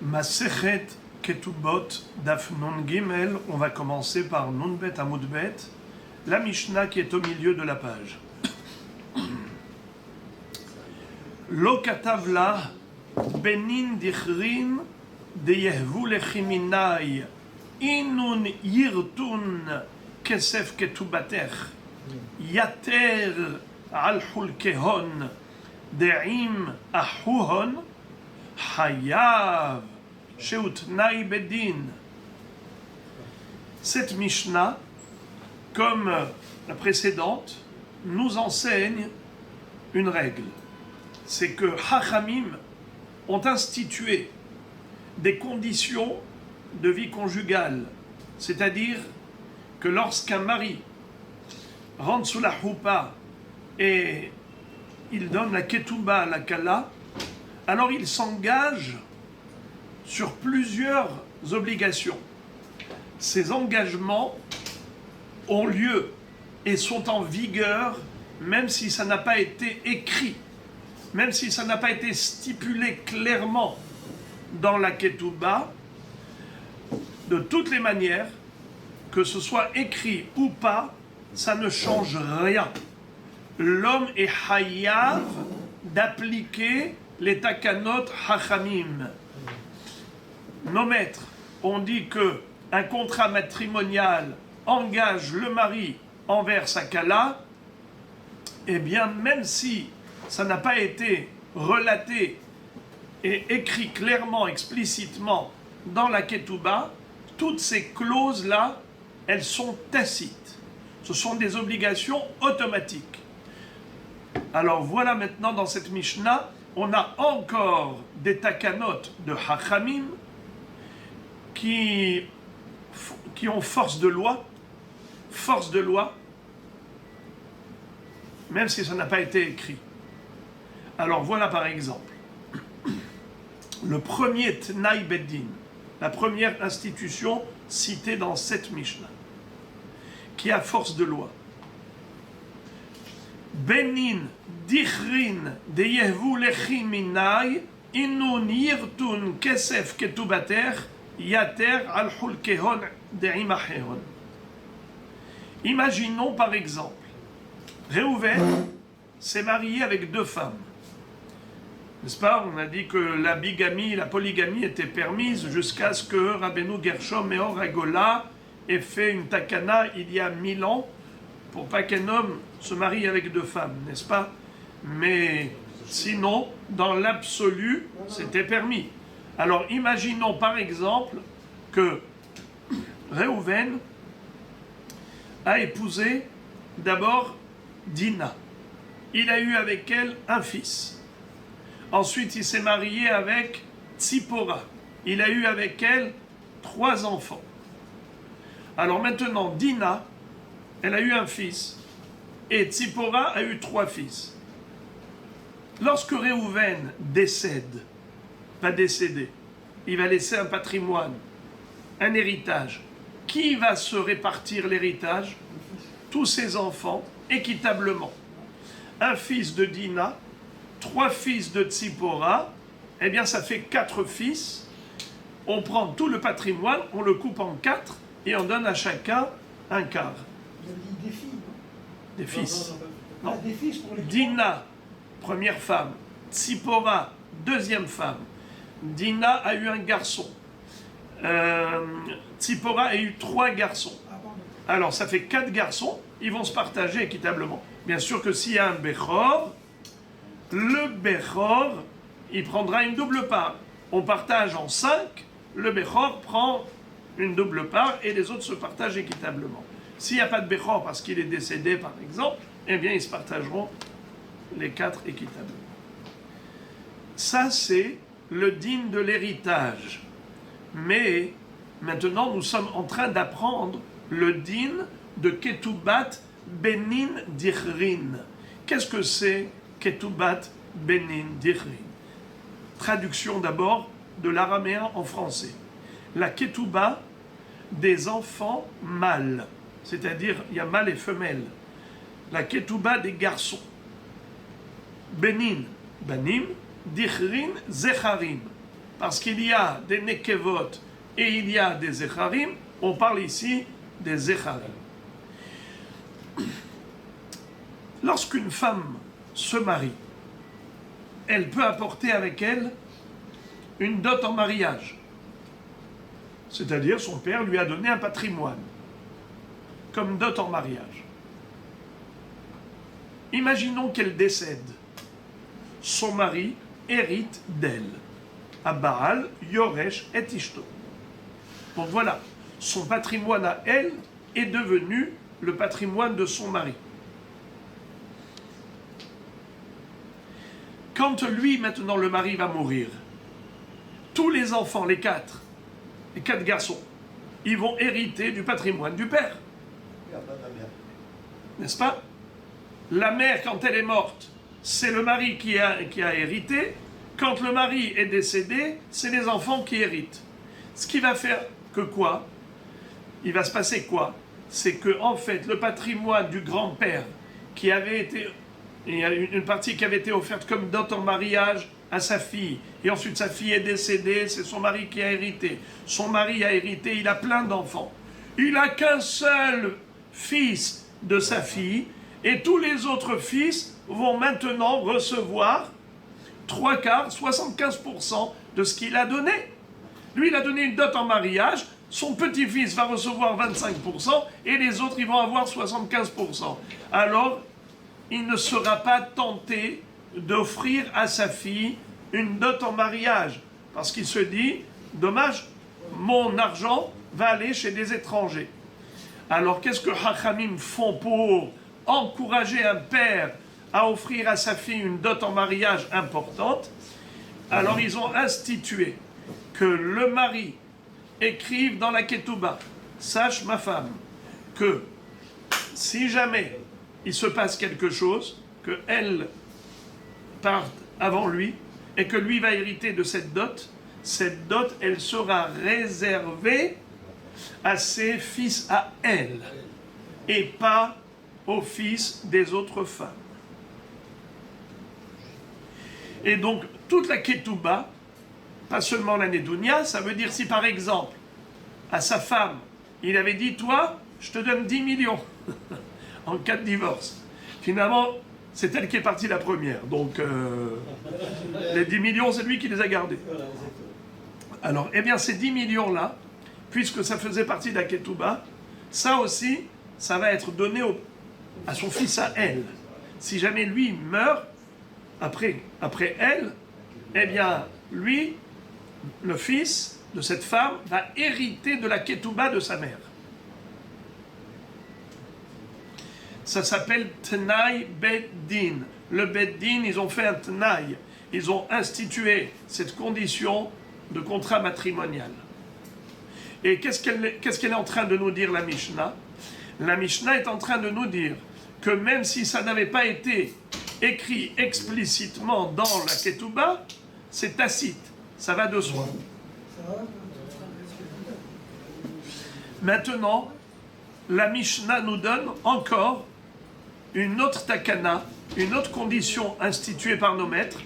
Masechet Ketubot Daf Nun Gimel, on va commencer par Nun Bet Amud Bet, la Mishnah qui est au milieu de la page. Lo katavla benin dichrin de yehvu lechiminai inun yirtun kesef ketubatech yater al hulkehon de'im ahuhon hayav sheutnai bedin. Cette Mishnah, comme la précédente, nous enseigne une règle. C'est que Chachamim ont institué des conditions de vie conjugale. C'est-à-dire que lorsqu'un mari rentre sous la choupa et il donne la ketouba à la kala, alors il s'engage sur plusieurs obligations. Ces engagements ont lieu et sont en vigueur même si ça n'a pas été écrit, même si ça n'a pas été stipulé clairement dans la ketouba. De toutes les manières, que ce soit écrit ou pas, ça ne change rien. L'homme est hayav d'appliquer les takanot hachamim. Nos maîtres ont dit que un contrat matrimonial engage le mari envers sa kala, eh bien même si ça n'a pas été relaté et écrit clairement, explicitement dans la ketouba, toutes ces clauses-là, elles sont tacites. Ce sont des obligations automatiques. Alors voilà maintenant dans cette Mishnah, on a encore des takanot de Hachamim qui ont force de loi, même si ça n'a pas été écrit. Alors voilà par exemple, le premier Tnaï Beddin, la première institution citée dans cette Mishnah, qui a force de loi. Benin dichrin de yehvu lechi minai inun yirtun kesef ketubater yater al hulkehon de'im acheron. Imaginons par exemple, Réhouven s'est marié avec deux femmes. N'est-ce pas? On a dit que la bigamie, la polygamie était permise jusqu'à ce que Rabbeinu Gershom Meor Hagolah ait fait une takana il y a 1000 ans pour pas qu'un homme se marie avec deux femmes, n'est-ce pas? Mais sinon, dans l'absolu, c'était permis. Alors imaginons par exemple que Réhouven a épousé d'abord Dina. Il a eu avec elle un fils. Ensuite, il s'est marié avec Tzipora. Il a eu avec elle 3 enfants. Alors maintenant, Dina, elle a eu un fils. Et Tzipora a eu 3 fils. Lorsque Réhouven va décéder, il va laisser un patrimoine, un héritage. Qui va se répartir l'héritage? Tous ses enfants, équitablement. Un fils de Dina, 3 fils de Tzipora, eh bien ça fait 4 fils. On prend tout le patrimoine, on le coupe en 4 et on donne à chacun un quart. Vous avez dit des filles, non? Des fils. Non. Des fils pour les Dina, première femme. Tzipora, deuxième femme. Dina a eu un garçon. Tzipora a eu 3 garçons. Alors ça fait 4 garçons, ils vont se partager équitablement. Bien sûr que s'il y a un Bechor, le Bechor, il prendra une double part. On partage en 5, le Bechor prend une double part et les autres se partagent équitablement. S'il n'y a pas de Bechor parce qu'il est décédé par exemple, eh bien ils se partageront les 4 équitablement. Ça c'est le din de l'héritage. Mais maintenant nous sommes en train d'apprendre le din de Ketoubat Benin Dichrin. Qu'est-ce que c'est Ketoubat Benin Dichrin? Traduction d'abord de l'araméen en français. La Ketouba des enfants mâles, c'est-à-dire il y a mâle et femelle. La Ketouba des garçons. Benin, Banim, Dichrin, Zecharim. parce qu'il y a des nekevot et il y a des zecharim, on parle ici des zecharim. Lorsqu'une femme se marie, elle peut apporter avec elle une dot en mariage. C'est-à-dire son père lui a donné un patrimoine comme dot en mariage. Imaginons qu'elle décède. Son mari hérite d'elle. Abaal, Yoresh et Ishto. Donc voilà, son patrimoine à elle est devenu le patrimoine de son mari. Quand lui, maintenant, le mari va mourir, tous les enfants, les quatre garçons, ils vont hériter du patrimoine du père. N'est-ce pas? La mère, quand elle est morte, c'est le mari qui a hérité. Quand le mari est décédé, c'est les enfants qui héritent. Ce qui va faire que quoi? Il va se passer quoi? C'est que, en fait, le patrimoine du grand-père, qui avait été... Il y a une partie qui avait été offerte comme dot en mariage à sa fille. Et ensuite, sa fille est décédée, c'est son mari qui a hérité. Son mari a hérité, il a plein d'enfants. Il n'a qu'un seul fils de sa fille, et tous les autres fils vont maintenant recevoir 3/4, 75% de ce qu'il a donné. Lui, il a donné une dot en mariage, son petit-fils va recevoir 25%, et les autres, ils vont avoir 75%. Alors, il ne sera pas tenté d'offrir à sa fille une dot en mariage, parce qu'il se dit, dommage, mon argent va aller chez des étrangers. Alors qu'est-ce que Hachamim font pour encourager un père à offrir à sa fille une dot en mariage importante? Alors ils ont institué que le mari écrive dans la ketouba, sache ma femme, que si jamais il se passe quelque chose, qu'elle parte avant lui, et que lui va hériter de cette dot, elle sera réservée à ses fils à elle, et pas aux fils des autres femmes. Et donc, toute la ketouba, pas seulement la nedounia, ça veut dire si par exemple, à sa femme, il avait dit, toi, je te donne 10 millions, en cas de divorce. Finalement, c'est elle qui est partie la première. Donc, les 10 millions, c'est lui qui les a gardés. Alors, eh bien, ces 10 millions-là, puisque ça faisait partie de la ketouba, ça aussi, ça va être donné à son fils à elle. Si jamais lui meurt, après elle, eh bien, lui, le fils de cette femme, va hériter de la ketouba de sa mère. Ça s'appelle Tnaï Beddin. Le Beddin, ils ont fait un Tnaï. Ils ont institué cette condition de contrat matrimonial. Et qu'est-ce qu'elle est en train de nous dire, la Mishnah? La Mishnah est en train de nous dire que même si ça n'avait pas été écrit explicitement dans la Ketouba, c'est tacite. Ça va de soi. Maintenant, la Mishnah nous donne encore une autre takana, une autre condition instituée par nos maîtres,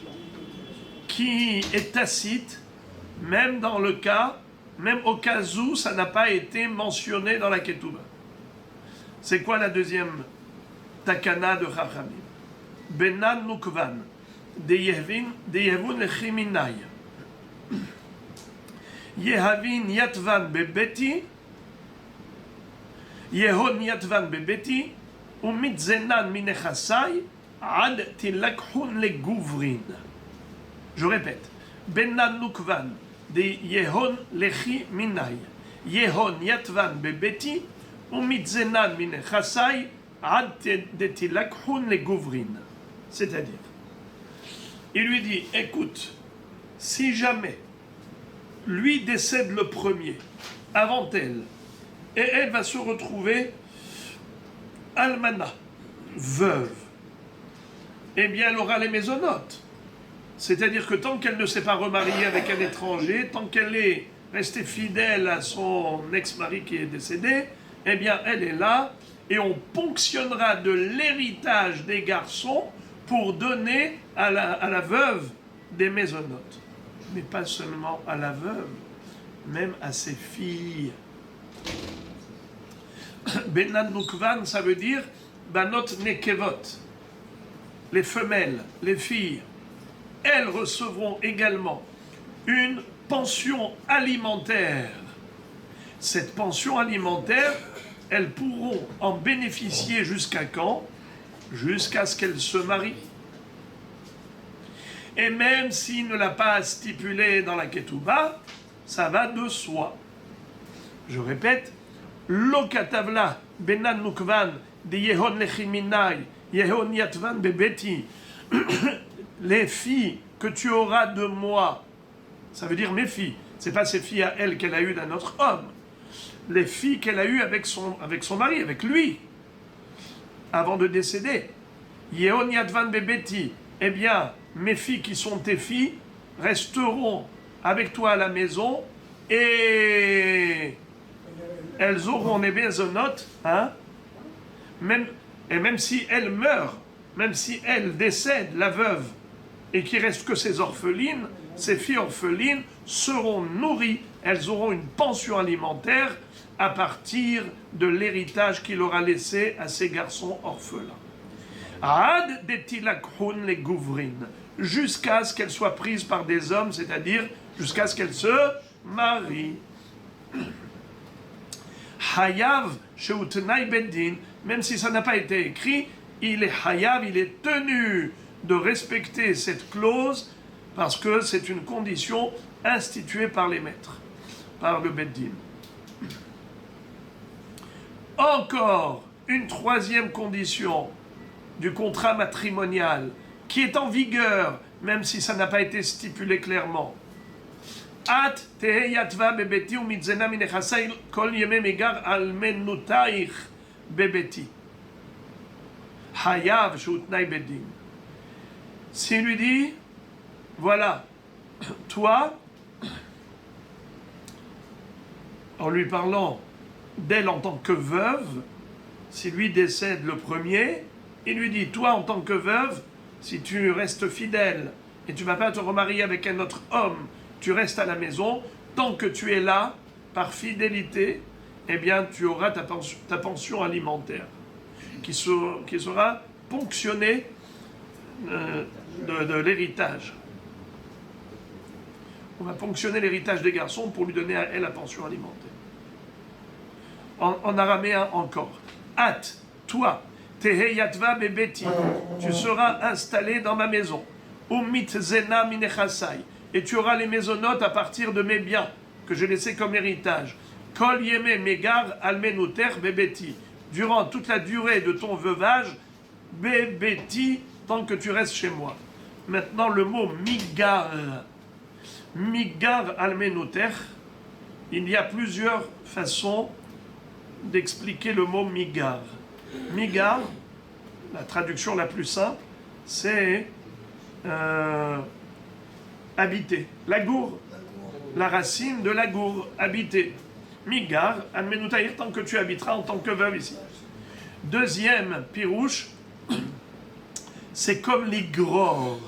qui est tacite, même au cas où ça n'a pas été mentionné dans la Ketouba. C'est quoi la deuxième takana de Chachamim? Benan nukvan, de yevun lechiminai. Yehavin yatvan bebeti, yehon yatvan bebeti, umitzenan minechasai, ad tilakhun le gouvrin. Je répète. Benan nukvan, de yehon lechiminai. Yehon yatvan bebeti, umitzenan minechasai, ad tilakhun le gouvrin. C'est-à-dire, il lui dit, écoute, si jamais lui décède le premier, avant elle, et elle va se retrouver almana, veuve, eh bien elle aura les mésonotes. C'est-à-dire que tant qu'elle ne s'est pas remariée avec un étranger, tant qu'elle est restée fidèle à son ex-mari qui est décédé, eh bien elle est là, et on ponctionnera de l'héritage des garçons pour donner à la veuve des mésonotes. mais pas seulement à la veuve, même à ses filles. Benan Nukvan, ça veut dire Banot Nekevot, les femelles, les filles. Elles recevront également une pension alimentaire. Cette pension alimentaire, elles pourront en bénéficier jusqu'à quand? Jusqu'à ce qu'elles se marient. Et même s'il ne l'a pas stipulé dans la Ketouba, ça va de soi. Je répète, Lo katavla benan nukvan de yehon lechiminai, yehon yatvan bebeti. Les filles que tu auras de moi, ça veut dire mes filles, c'est pas ces filles à elle qu'elle a eues d'un autre homme. Les filles qu'elle a eues avec son mari, avec lui, avant de décéder. Yehon yatvan bebeti, eh bien, mes filles qui sont tes filles resteront avec toi à la maison et elles auront les maisonnotes, hein, même si elle meurt, même si elle décède, la veuve, et qu'il reste que ses orphelines, ces filles orphelines seront nourries, elles auront une pension alimentaire à partir de l'héritage qu'il aura laissé à ses garçons orphelins. Ad detilakhoun les gouvrines, jusqu'à ce qu'elles soient prises par des hommes, c'est-à-dire jusqu'à ce qu'elles se marient. Hayav sheutnai beddin, même si ça n'a pas été écrit, il est hayav, il est tenu de respecter cette clause parce que c'est une condition instituée par les maîtres, par le beddin. Encore une troisième condition du contrat matrimonial qui est en vigueur, même si ça n'a pas été stipulé clairement. At tehe yatva bebeti umitzena minechasai kol yeme megar almenutaich bebeti. Hayav sheutnai beddin. S'il lui dit, voilà, toi, en lui parlant d'elle en tant que veuve, si lui décède le premier, il lui dit, toi en tant que veuve, si tu restes fidèle et tu ne vas pas te remarier avec un autre homme, tu restes à la maison, tant que tu es là, par fidélité, eh bien tu auras ta pension alimentaire, qui sera ponctionnée de l'héritage. On va ponctionner l'héritage des garçons pour lui donner à elle la pension alimentaire. En araméen encore. At, toi, tehe yatva bebeti, tu seras installé dans ma maison. Umit zena minechasai, et tu auras les maisonnotes à partir de mes biens que j'ai laissés comme héritage. Kol yeme megar almenuter bebeti, durant toute la durée de ton veuvage, bebeti, tant que tu restes chez moi. Maintenant le mot migar. Migar almenuter, il y a plusieurs façons d'expliquer le mot migar. Migar, la traduction la plus simple, c'est habiter. Lagour, la racine de lagour, habiter. Migar, almenutaïr, tant que tu habiteras en tant que veuve ici. Deuxième pirouche, c'est comme l'igror.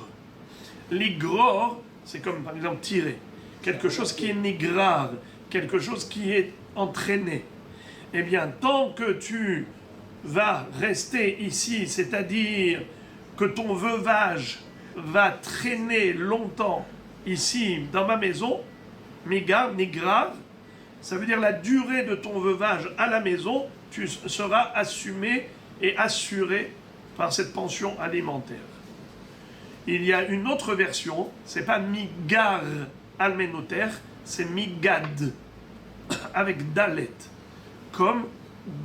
L'igror, c'est comme par exemple tirer. Quelque chose qui est nigrar, quelque chose qui est entraîné. Eh bien, tant que tu vas rester ici, c'est-à-dire que ton veuvage va traîner longtemps ici dans ma maison, migar, nigrar, ça veut dire la durée de ton veuvage à la maison, tu seras assumé et assuré par cette pension alimentaire. Il y a une autre version, c'est pas migar almenoter, c'est migad, avec dalet, comme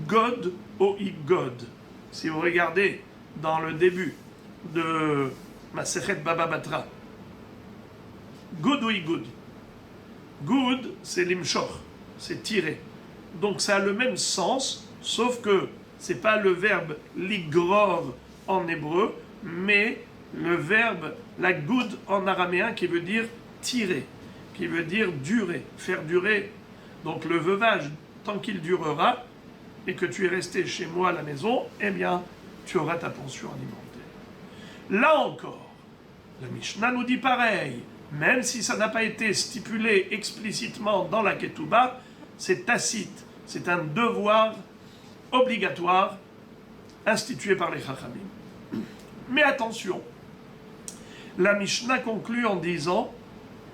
god o igod. Si vous regardez dans le début de Masechet Baba Batra, god ou igod. Good, c'est limshor, c'est tirer. Donc ça a le même sens, sauf que c'est pas le verbe ligror en hébreu, mais le verbe la good en araméen qui veut dire tirer, qui veut dire durer, faire durer. Donc le veuvage, tant qu'il durera, et que tu es resté chez moi à la maison, eh bien, tu auras ta pension alimentaire. Là encore, la Mishnah nous dit pareil. Même si ça n'a pas été stipulé explicitement dans la Ketouba, c'est tacite, c'est un devoir obligatoire institué par les Chachamim. Mais attention, la Mishnah conclut en disant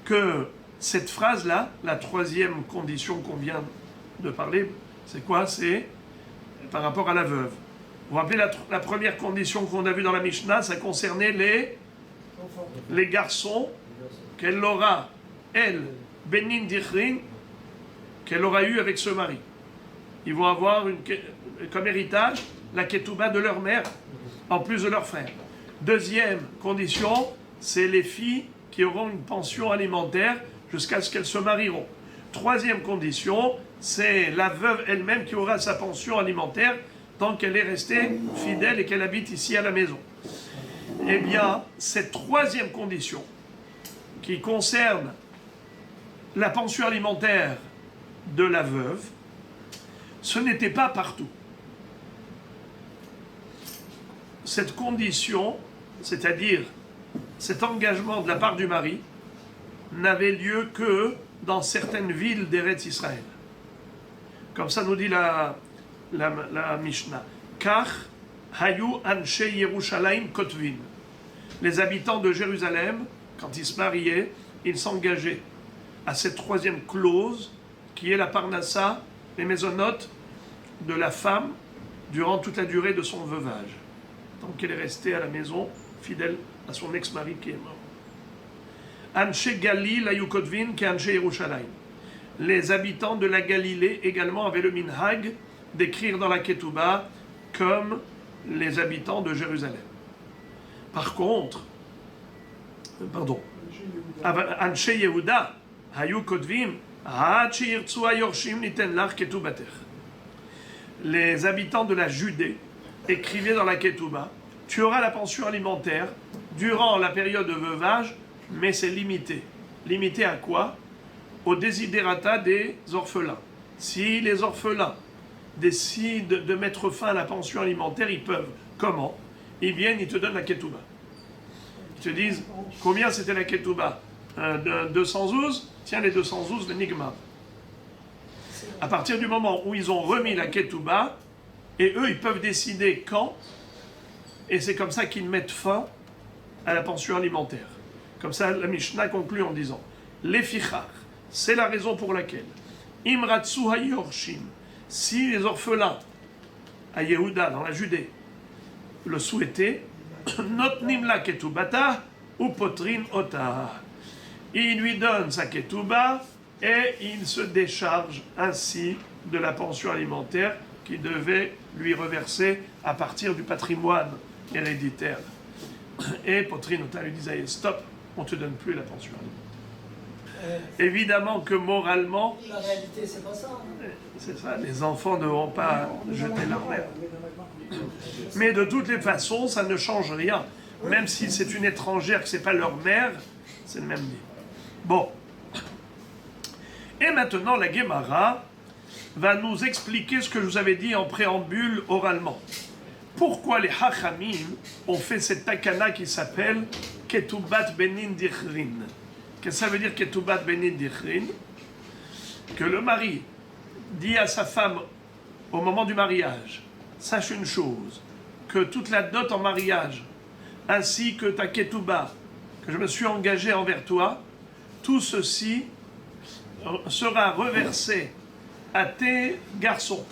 que cette phrase-là, la troisième condition qu'on vient de parler, c'est quoi? C'est par rapport à la veuve. Vous vous rappelez la première condition qu'on a vue dans la Mishnah, ça concernait les garçons qu'elle aura, elle, Benin Dichrin, qu'elle aura eu avec ce mari. Ils vont avoir comme héritage la ketouba de leur mère, en plus de leur frère. Deuxième condition, c'est les filles qui auront une pension alimentaire jusqu'à ce qu'elles se marieront. Troisième condition, c'est la veuve elle-même qui aura sa pension alimentaire tant qu'elle est restée fidèle et qu'elle habite ici à la maison. Eh bien, cette troisième condition, qui concerne la pension alimentaire de la veuve, ce n'était pas partout. Cette condition, c'est-à-dire cet engagement de la part du mari, n'avait lieu que dans certaines villes d'Eretz Israël. Comme ça nous dit la Mishnah. Kach hayu anshe Yerushalayim kotvin. Les habitants de Jérusalem, quand ils se mariaient, ils s'engageaient à cette troisième clause qui est la parnassa, les mésonotes de la femme durant toute la durée de son veuvage, tant qu'elle est restée à la maison fidèle à son ex-mari qui est mort. Anshe Galil ayu kotvin ke anshe Yerushalayim. Les habitants de la Galilée également avaient le minhag d'écrire dans la Ketouba comme les habitants de Jérusalem. Par contre, Anshe Yehuda hayu kotvim had sheyirtzu hayorshim niten lach ketubatech. Les habitants de la Judée écrivaient dans la Ketouba: tu auras la pension alimentaire durant la période de veuvage, mais c'est limité. Limité à quoi? Au desiderata des orphelins. Si les orphelins décident de mettre fin à la pension alimentaire, ils peuvent. Comment? Ils viennent, ils te donnent la ketouba. Ils te disent, combien c'était la ketouba? 212? Tiens, les 212, le nigma. À partir du moment où ils ont remis la ketouba, et eux, ils peuvent décider quand, et c'est comme ça qu'ils mettent fin à la pension alimentaire. Comme ça, la Mishnah conclut en disant, les fichar, c'est la raison pour laquelle Imratsu hayorshim, si les orphelins à Yehuda, dans la Judée, le souhaitaient, notnim la ketubata ou potrin ota. Il lui donne sa ketouba et il se décharge ainsi de la pension alimentaire qui devait lui reverser à partir du patrimoine héréditaire. Et potrin ota lui disait, stop, on ne te donne plus la pension alimentaire. Évidemment que moralement, La réalité, c'est pas ça. c'est ça, les enfants ne vont pas jeter leur mère. Mais de toutes les façons, ça ne change rien. Même si c'est une étrangère, que ce n'est pas leur mère, c'est le même dit. Bon. Et maintenant, la Gemara va nous expliquer ce que je vous avais dit en préambule oralement. Pourquoi les Hachamim ont fait cette takana qui s'appelle Ketoubat Benin Dichrin? Qu'est-ce que ça veut dire Ketoubat Benin Dichrin? Que le mari dit à sa femme au moment du mariage, sache une chose, que toute la dot en mariage, ainsi que ta Ketouba, que je me suis engagé envers toi, tout ceci sera reversé à tes garçons,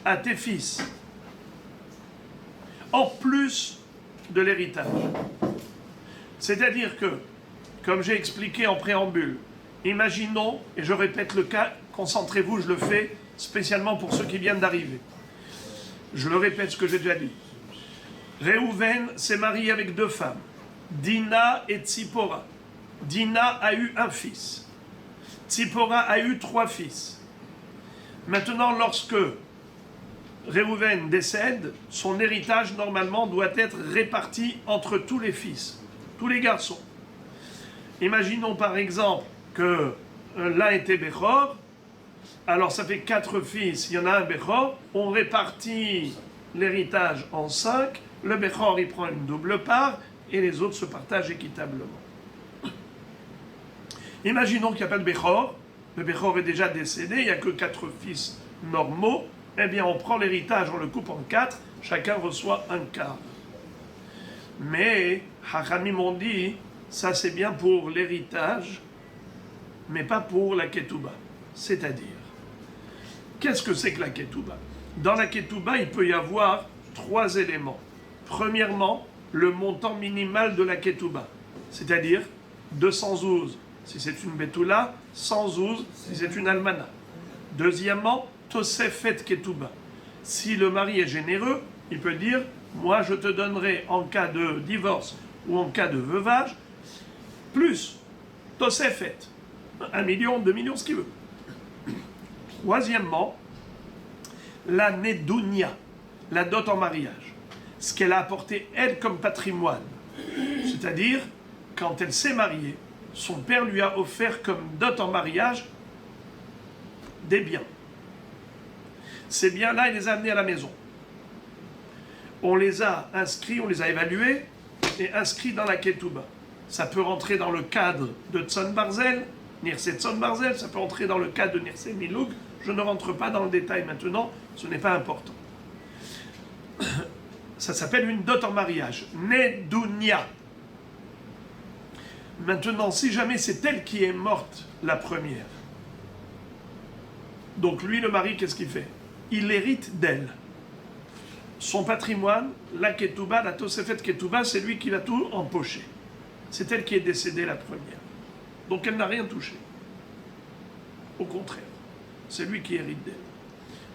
à tes fils, en plus de l'héritage. C'est-à-dire que, comme j'ai expliqué en préambule, imaginons, et je répète le cas, concentrez-vous, je le fais spécialement pour ceux qui viennent d'arriver. Je le répète ce que j'ai déjà dit. Réhouven s'est marié avec deux femmes, Dina et Tzipora. Dina a eu un fils. Tzipora a eu 3 fils. Maintenant, lorsque Réhouven décède, son héritage normalement doit être réparti entre tous les fils, tous les garçons. Imaginons par exemple que l'un était Bechor, alors ça fait 4 fils, il y en a un Bechor, on répartit l'héritage en 5, le Bechor il prend une double part et les autres se partagent équitablement. Imaginons qu'il n'y a pas de Bechor, le Bechor est déjà décédé, il n'y a que 4 fils normaux, eh bien on prend l'héritage, on le coupe en 4, chacun reçoit un quart. Mais, Hachamim ont dit, ça c'est bien pour l'héritage, mais pas pour la Ketouba. C'est-à-dire, qu'est-ce que c'est que la Ketouba? Dans la Ketouba, il peut y avoir 3 éléments. Premièrement, le montant minimal de la Ketouba, c'est-à-dire 212 si c'est une Betula, 112 si c'est une Almana. Deuxièmement, Tosefet Ketouba. Si le mari est généreux, il peut dire, moi je te donnerai en cas de divorce ou en cas de veuvage, plus Tosefet, 1 million, 2 millions, ce qu'il veut. Troisièmement, la Nedounia, la dot en mariage, ce qu'elle a apporté elle comme patrimoine. C'est-à-dire, quand elle s'est mariée, son père lui a offert comme dot en mariage des biens. Ces biens-là, il les a amenés à la maison. On les a inscrits, on les a évalués et inscrits dans la Ketouba. Ça peut rentrer dans le cadre de Tzon Barzel, Nirse Tzon Barzel, ça peut rentrer dans le cadre de Nirse Miloug. Je ne rentre pas dans le détail maintenant, ce n'est pas important. Ça s'appelle une dot en mariage, Nedounia. Maintenant, si jamais c'est elle qui est morte la première, donc lui, le mari, qu'est-ce qu'il fait? Il hérite d'elle. Son patrimoine, la Ketouba, la Tosefet Ketouba, c'est lui qui va tout empocher. C'est elle qui est décédée la première. Donc elle n'a rien touché. Au contraire, c'est lui qui hérite d'elle.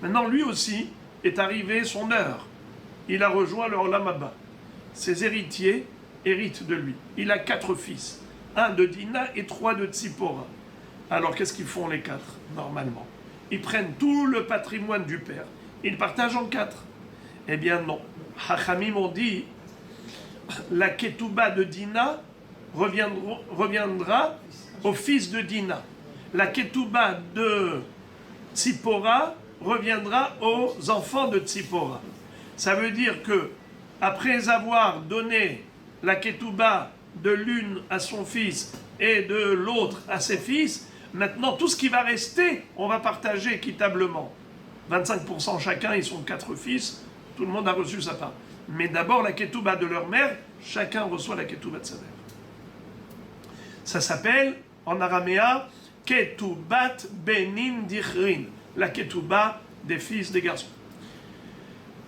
Maintenant, lui aussi est arrivé son heure. Il a rejoint le Olam Haba. Ses héritiers héritent de lui. Il a 4 fils. 1 de Dina et 3 de Tzipora. Alors qu'est-ce qu'ils font les 4 normalement? Ils prennent tout le patrimoine du père. Ils partagent en 4. Eh bien non. Hachamim ont dit, la Ketouba de Dina reviendra au fils de Dina. La Ketouba de Tzipora reviendra aux enfants de Tzipora. Ça veut dire que, après avoir donné la Ketouba de l'une à son fils et de l'autre à ses fils, maintenant tout ce qui va rester, on va partager équitablement. 25% chacun, ils sont 4 fils, tout le monde a reçu sa part. Mais d'abord la Ketouba de leur mère, chacun reçoit la Ketouba de sa mère. Ça s'appelle, en araméa, Ketoubat Benin Dichrin, la Ketouba des fils des garçons.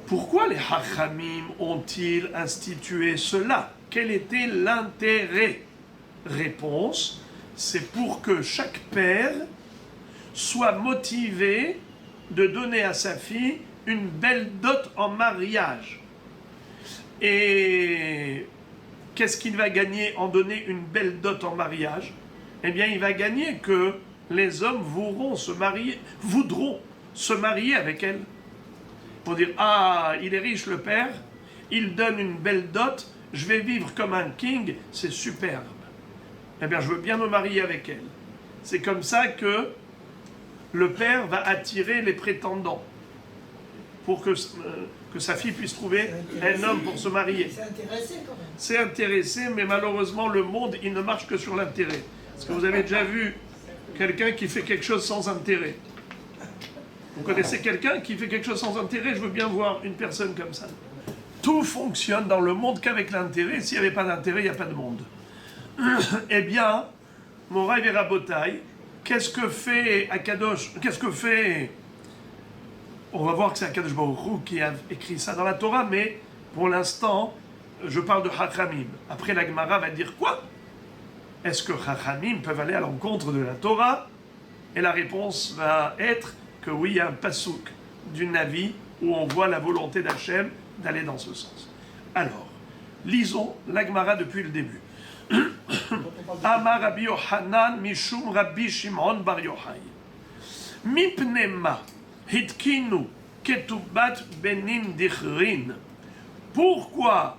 Pourquoi les Hachamim ont-ils institué cela? Quel était l'intérêt? Réponse, c'est pour que chaque père soit motivé de donner à sa fille une belle dot en mariage. Et qu'est-ce qu'il va gagner en donner une belle dot en mariage? Eh bien, il va gagner que les hommes voudront se marier avec elle. Pour dire, ah, il est riche le père, il donne une belle dot, je vais vivre comme un king, c'est superbe. Eh bien, je veux bien me marier avec elle. C'est comme ça que le père va attirer les prétendants pour que sa fille puisse trouver un homme pour se marier. C'est intéressé quand même. C'est intéressé, mais malheureusement, le monde, il ne marche que sur l'intérêt. Est-ce que vous avez déjà vu quelqu'un qui fait quelque chose sans intérêt? Vous connaissez quelqu'un qui fait quelque chose sans intérêt? Je veux bien voir une personne comme ça. Tout fonctionne dans le monde qu'avec l'intérêt. S'il n'y avait pas d'intérêt, il n'y a pas de monde. Eh bien, Moraï et Rabotai, qu'est-ce que fait Akadosh? Qu'est-ce que fait... On va voir que c'est Akadosh Baruch Hu qui a écrit ça dans la Torah, mais pour l'instant, je parle de Hachamim. Après, la Gemara va dire quoi? Est-ce que Hachamim peuvent aller à l'encontre de la Torah? Et la réponse va être que oui, il y a un pasouk du Navi où on voit la volonté d'Hachem d'aller dans ce sens. Alors, lisons la Gemara depuis le début. Amar Rabbi Yochanan Mishum Rabbi Shimon Bar Yochai. Mipnema Hitkinu Ketoubat Benin Dichrin. Pourquoi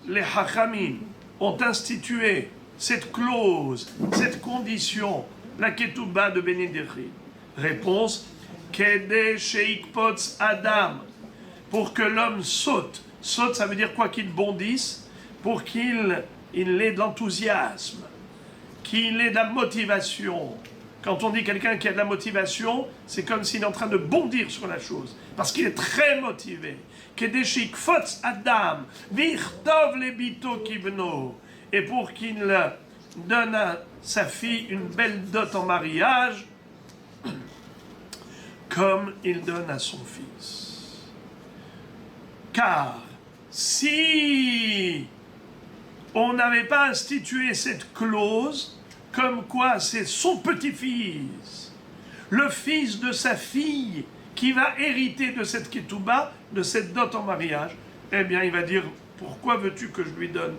les Hachamim ont institué cette clause, cette condition, la Ketouba de Benin Dichrin? Réponse, Kede Sheikpots Adam, pour que l'homme saute. Saute, ça veut dire quoi? Qu'il bondisse, pour qu'il ait de l'enthousiasme. qu'il ait de la motivation. Quand on dit quelqu'un qui a de la motivation, c'est comme s'il est en train de bondir sur la chose, parce qu'il est très motivé. Kedeshik fotz adam, virtov le bito kibno, et pour qu'il donne à sa fille une belle dot en mariage, comme il donne à son fils. Car si on n'avait pas institué cette clause, comme quoi c'est son petit-fils, le fils de sa fille, qui va hériter de cette ketouba, de cette dot en mariage, eh bien il va dire, pourquoi veux-tu que je lui donne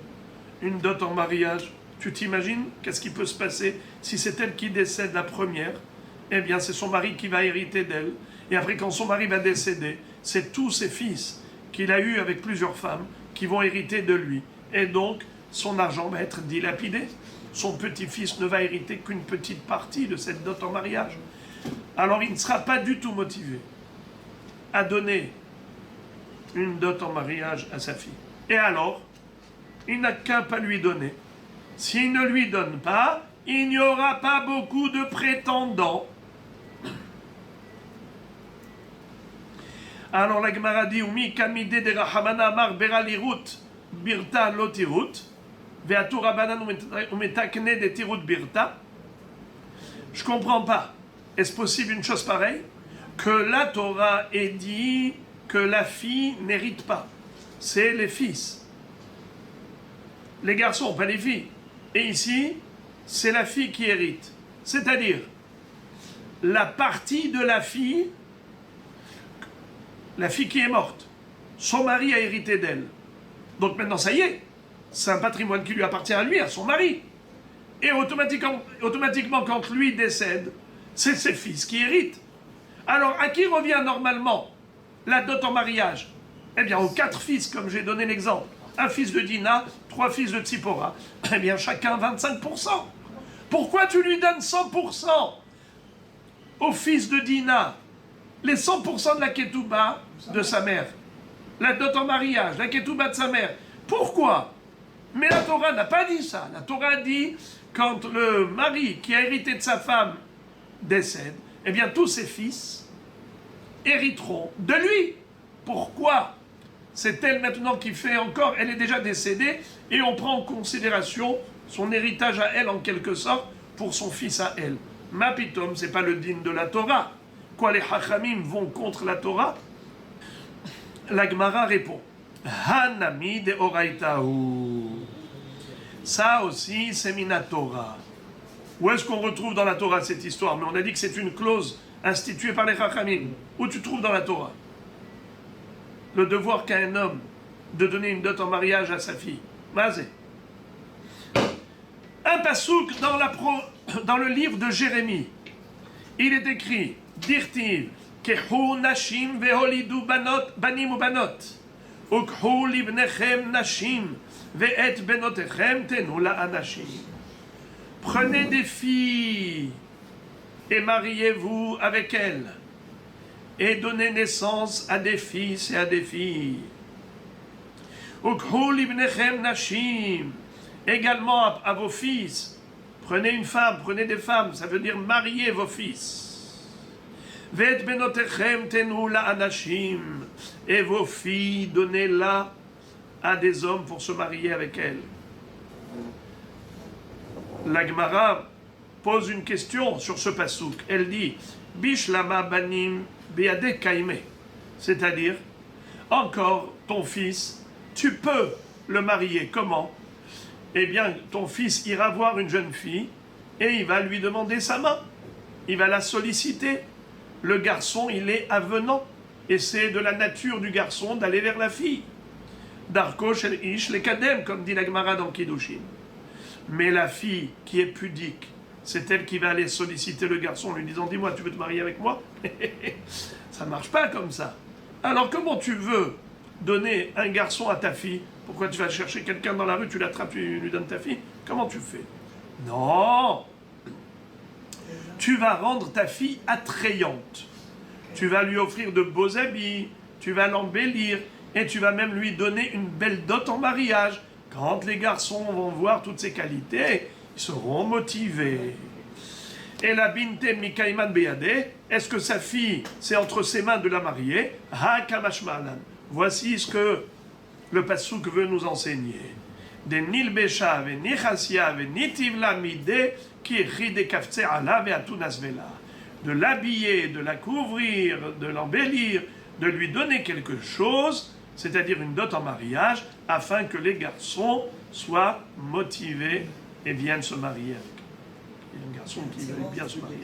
une dot en mariage? Tu t'imagines qu'est-ce qui peut se passer si c'est elle qui décède la première? Eh bien c'est son mari qui va hériter d'elle, et après quand son mari va décéder, c'est tous ses fils qu'il a eus avec plusieurs femmes qui vont hériter de lui, et donc son argent va être dilapidé. Son petit-fils ne va hériter qu'une petite partie de cette dot en mariage. Alors il ne sera pas du tout motivé à donner une dot en mariage à sa fille. Et alors, il n'a qu'à pas lui donner. S'il ne lui donne pas, il n'y aura pas beaucoup de prétendants. Alors la Gemara dit, Umi kamide de Rahamana amar beralirut birta lotirut. Je comprends pas. Est-ce possible une chose pareille? Que la Torah ait dit que la fille n'hérite pas. C'est les fils. Les garçons, pas les filles. Et ici, c'est la fille qui hérite. C'est-à-dire, la partie de la fille qui est morte, son mari a hérité d'elle. Donc maintenant, ça y est. C'est un patrimoine qui lui appartient à lui, à son mari. Et automatiquement, quand lui décède, c'est ses fils qui héritent. Alors, à qui revient normalement la dot en mariage? Eh bien, aux 4 fils, comme j'ai donné l'exemple. Un fils de Dina, 3 fils de Tzipora. Eh bien, chacun 25%. Pourquoi tu lui donnes 100% au fils de Dina? Les 100% de la ketouba de sa mère. La dot en mariage, la ketouba de sa mère. Pourquoi? Mais la Torah n'a pas dit ça. La Torah dit, quand le mari qui a hérité de sa femme décède, eh bien tous ses fils hériteront de lui. Pourquoi? C'est elle maintenant qui fait encore, elle est déjà décédée, et on prend en considération son héritage à elle en quelque sorte, pour son fils à elle. Ma pitom, c'est pas le digne de la Torah. Quoi, les Hachamim vont contre la Torah? La Gemara répond, Hanami de Oraitahu. Ça aussi, c'est Minatora. Où est-ce qu'on retrouve dans la Torah cette histoire? Mais on a dit que c'est une clause instituée par les Chachamim. Où tu trouves dans la Torah le devoir qu'a un homme de donner une dot en mariage à sa fille? Mazé. Un pasouk dans le livre de Jérémie. Il est écrit, Dirtiv, Kehu nashim veholidu banim ou banot. Ukhu libnechem nashim, ve'et benotechem tenu la anashim. Prenez des filles et mariez-vous avec elles, et donnez naissance à des fils et à des filles. Ukhu libnechem nashim, également à vos fils. Prenez une femme, prenez des femmes, ça veut dire mariez vos fils. Ve'et benotechem tenu la anashim, et vos filles, donnez-la à des hommes pour se marier avec elles. La Gemara pose une question sur ce pasouk. Elle dit, Bishlama banim beade kaime, c'est-à-dire, encore ton fils, tu peux le marier. Comment? Eh bien, ton fils ira voir une jeune fille et il va lui demander sa main. Il va la solliciter. Le garçon, il est avenant. Et c'est de la nature du garçon d'aller vers la fille. Darko shel ish le kadem, comme dit la Gemara dans Kiddushin. Mais la fille qui est pudique, c'est elle qui va aller solliciter le garçon en lui disant, dis-moi, tu veux te marier avec moi? Ça ne marche pas comme ça. Alors comment tu veux donner un garçon à ta fille? Pourquoi tu vas chercher quelqu'un dans la rue, tu l'attrapes, tu lui donnes ta fille? Comment tu fais? Non! Tu vas rendre ta fille attrayante. Tu vas lui offrir de beaux habits, tu vas l'embellir, et tu vas même lui donner une belle dot en mariage. Quand les garçons vont voir toutes ses qualités, ils seront motivés. Et la binte mikaiman beyade, est-ce que sa fille, c'est entre ses mains de la mariée? Ha kamashmalan. Voici ce que le passouk veut nous enseigner. De nilbesha ve nichasia ve nitivla mide ki ride kafze ala ve atunas vela. De l'habiller, de la couvrir, de l'embellir, de lui donner quelque chose, c'est-à-dire une dot en mariage, afin que les garçons soient motivés et viennent se marier avec. Il y a un garçon qui veut bien se marier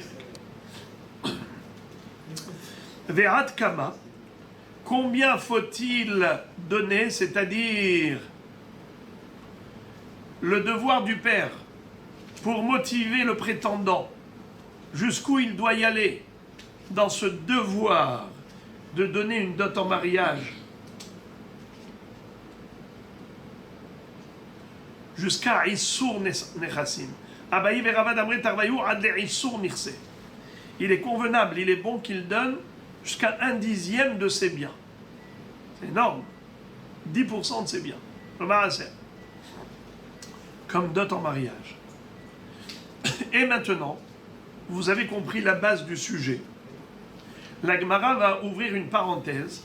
avec. Ve'at kama, combien faut-il donner, c'est-à-dire le devoir du père pour motiver le prétendant, jusqu'où il doit y aller dans ce devoir de donner une dot en mariage, jusqu'à Issour Nechassim. Abaï veravad amrit tarvayou ad le Issour Nirse. Il est convenable, il est bon qu'il donne jusqu'à 1/10 de ses biens. C'est énorme. 10% de ses biens. Le maraser. Comme dot en mariage. Et maintenant, vous avez compris la base du sujet. La Gemara va ouvrir une parenthèse.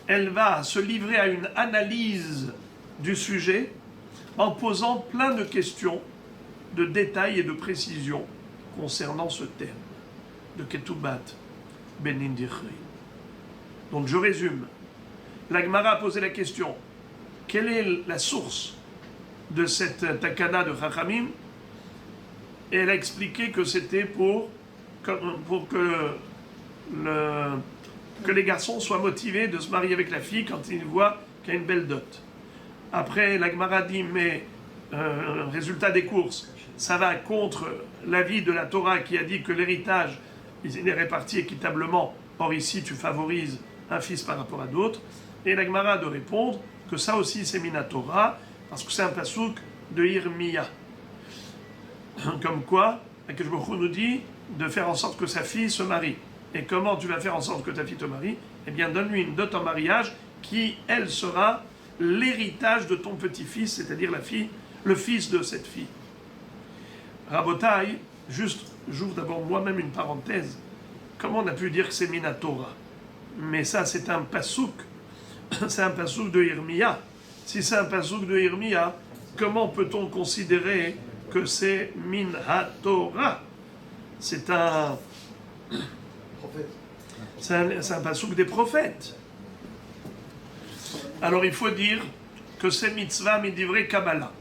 Elle va se livrer à une analyse du sujet en posant plein de questions, de détails et de précisions concernant ce thème de Ketubat Benin Dichri. Donc je résume. La Gemara a posé la question, quelle est la source de cette takana de Chachamim? Et elle a expliqué que c'était pour que les garçons soient motivés de se marier avec la fille quand ils voient qu'il y a une belle dot. Après, la Gemara dit, mais résultat des courses, ça va contre l'avis de la Torah qui a dit que l'héritage, il est réparti équitablement. Or ici, tu favorises un fils par rapport à d'autres. Et la Gemara de répondre que ça aussi c'est Minatora, parce que c'est un pasouk de Irmiya. Comme quoi, Akadosh Baruch Hu nous dit de faire en sorte que sa fille se marie. Et comment tu vas faire en sorte que ta fille te marie? Eh bien, donne-lui une dot en mariage qui, elle, sera l'héritage de ton petit-fils, c'est-à-dire la fille, le fils de cette fille. Rabotai, juste, j'ouvre d'abord moi-même une parenthèse. Comment on a pu dire que c'est Minatora? Mais ça, c'est un pasouk. C'est un pasouk de Irmiya. Si c'est un pasouk de Irmiya, comment peut-on considérer que c'est Min HaTorah? C'est un pasouk des prophètes. Alors il faut dire que c'est mitzvah midivrei Kabbalah.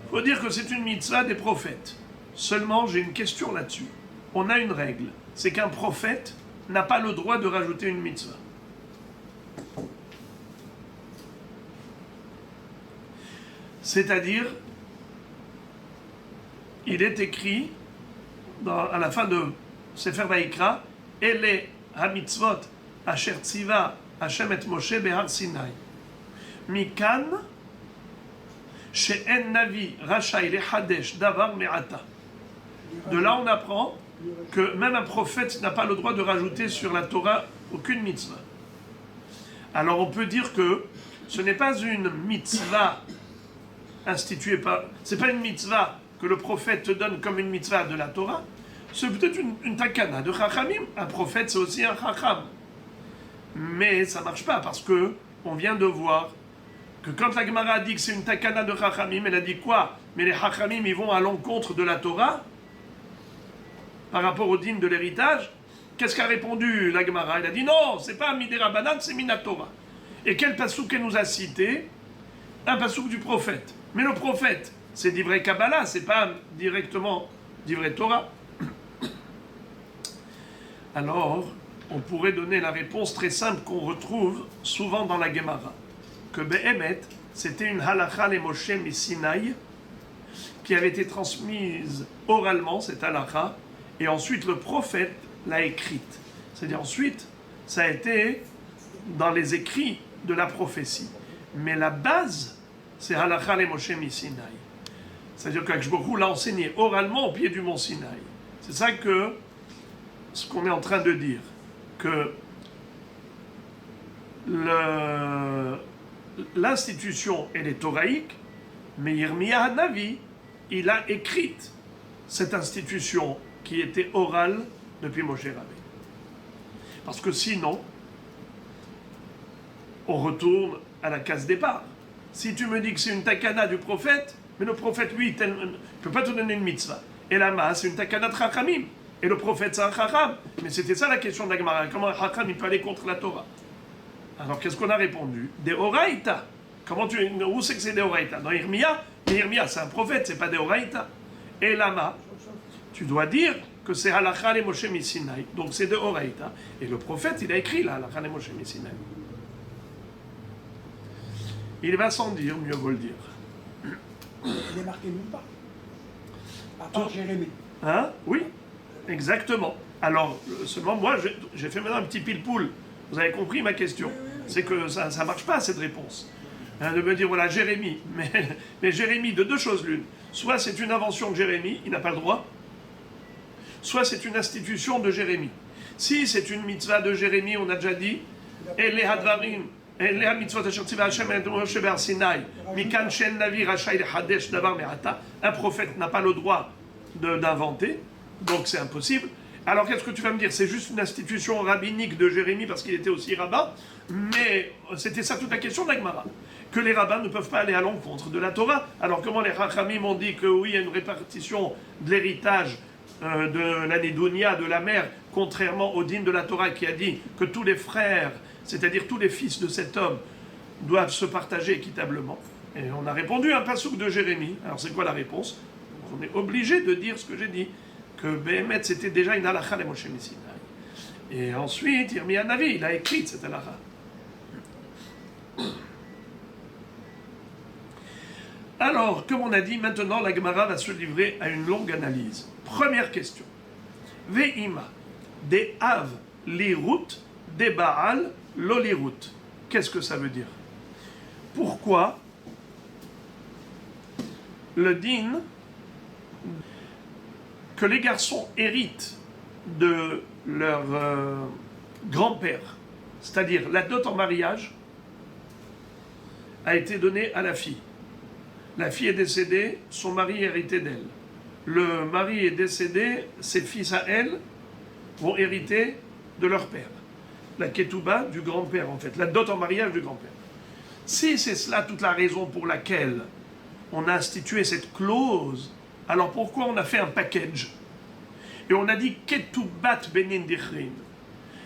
Il faut dire que c'est une mitzvah des prophètes. Seulement, j'ai une question là-dessus. On a une règle, c'est qu'un prophète n'a pas le droit de rajouter une mitzvah. C'est-à-dire, il est écrit à la fin de Sefer Vayikra, Ele ha-mitzvot asher tziva Hashem et Moshe behar Sinai. Mikan she'en navi rachai lechadesh davar me'ata. De là, on apprend que même un prophète n'a pas le droit de rajouter sur la Torah aucune mitzvah. Alors, on peut dire que ce n'est pas une mitzvah instituée par... C'est pas une mitzvah que le prophète te donne comme une mitzvah de la Torah. C'est peut-être une takana de Chachamim. Un prophète, c'est aussi un Chacham. Mais ça ne marche pas parce que on vient de voir que quand la Gemara a dit que c'est une takana de Chachamim, elle a dit quoi? Mais les Chachamim, ils vont à l'encontre de la Torah par rapport au dîme de l'héritage. Qu'est-ce qu'a répondu la Gemara? Elle a dit non, c'est pas Midera Banan, c'est Minatora. Et quel pasouk elle nous a cité? Un pasouk du prophète. Mais le prophète, c'est d'ivrei Kabbalah, c'est pas directement d'ivrei Torah. Alors, on pourrait donner la réponse très simple qu'on retrouve souvent dans la Gemara. Que Behemet, c'était une halakha les Moshe Sinaï qui avait été transmise oralement, cette halakha, et ensuite le prophète l'a écrite. C'est-à-dire ensuite, ça a été dans les écrits de la prophétie. Mais la base, c'est halakha les Moshe Sinaï. C'est-à-dire qu'Akadosh Baruch Hu l'a enseigné oralement au pied du mont Sinaï. C'est ça que ce qu'on est en train de dire, que l'institution, elle est toraïque, mais Yirmiya Hanavi, il a écrit cette institution qui était orale depuis Moshe Rabbeinu. Parce que sinon, on retourne à la case départ. Si tu me dis que c'est une takana du prophète, mais le prophète, lui, il ne peut pas te donner une mitzvah. Et la ma, c'est une takana de Chachamim. Et le prophète, c'est un Chacham. Mais c'était ça la question de la Gemara. Comment un Chacham, il peut aller contre la Torah? Alors, qu'est-ce qu'on a répondu? Des Horaïta. Où c'est que c'est des Horaïta? Dans Irmia? Mais Irmia, c'est un prophète, c'est pas des Horaïta. Et la ma, tu dois dire que c'est Halakha le Moshe Misinaï. Donc, c'est des Horaïta. Et le prophète, il a écrit là, Halakha le Moshe Misinaï. Il va sans dire, mieux vaut le dire. Il est marqué nulle part. À part Jérémie. Hein? Oui, exactement. Alors, seulement moi, j'ai fait maintenant un petit pile-poule. Vous avez compris ma question. C'est que ça ne marche pas, cette réponse. Hein, de me dire, voilà, Jérémie. Mais Jérémie, de deux choses l'une. Soit c'est une invention de Jérémie, il n'a pas le droit. Soit c'est une institution de Jérémie. Si c'est une mitzvah de Jérémie, on a déjà dit, et les hadvarim, un prophète n'a pas le droit d'inventer, donc c'est impossible. Alors qu'est-ce que tu vas me dire? C'est juste une institution rabbinique de Jérémie parce qu'il était aussi rabbin, mais c'était ça toute la question de la Gemara, que les rabbins ne peuvent pas aller à l'encontre de la Torah. Alors comment les Chachamim ont dit que oui, il y a une répartition de l'héritage de l'anédonia, de la mère, contrairement au din de la Torah qui a dit que tous les frères, c'est-à-dire tous les fils de cet homme, doivent se partager équitablement. Et on a répondu à un passouk de Jérémie. Alors c'est quoi la réponse? On est obligé de dire ce que j'ai dit, que Béhémet c'était déjà une halakha de Moshe Messinaï. Et ensuite, Yirmiyah Navi, il a écrit cette halakha. Alors, comme on a dit, maintenant la Gemara va se livrer à une longue analyse. Première question. Ve'ima, de av lirut, de baal l'olirut. Qu'est-ce que ça veut dire? Pourquoi le din que les garçons héritent de leur grand-père, c'est-à-dire la dot en mariage, a été donnée à la fille. La fille est décédée, son mari héritait d'elle. Le mari est décédé, ses fils à elle vont hériter de leur père. La ketouba du grand-père, en fait, la dot en mariage du grand-père. Si c'est cela toute la raison pour laquelle on a institué cette clause, alors pourquoi on a fait un package? Et on a dit ketoubat benin dichrin,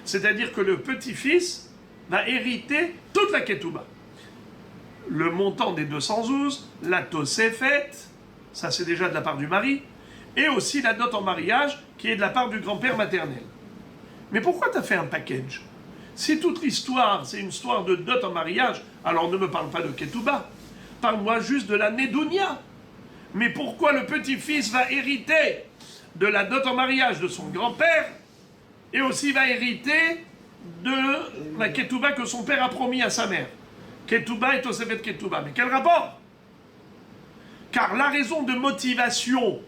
c'est-à-dire que le petit-fils va hériter toute la ketouba. Le montant des 212, la tosefet, ça c'est déjà de la part du mari, et aussi la dot en mariage qui est de la part du grand-père maternel. Mais pourquoi tu as fait un package? Si toute l'histoire, c'est une histoire de dot en mariage, alors ne me parle pas de Ketouba. Parle-moi juste de la Nédounia. Mais pourquoi le petit-fils va hériter de la dot en mariage de son grand-père et aussi va hériter de la Ketouba que son père a promis à sa mère? Ketouba et Tosefet Ketouba. Mais quel rapport? Car la raison de motivation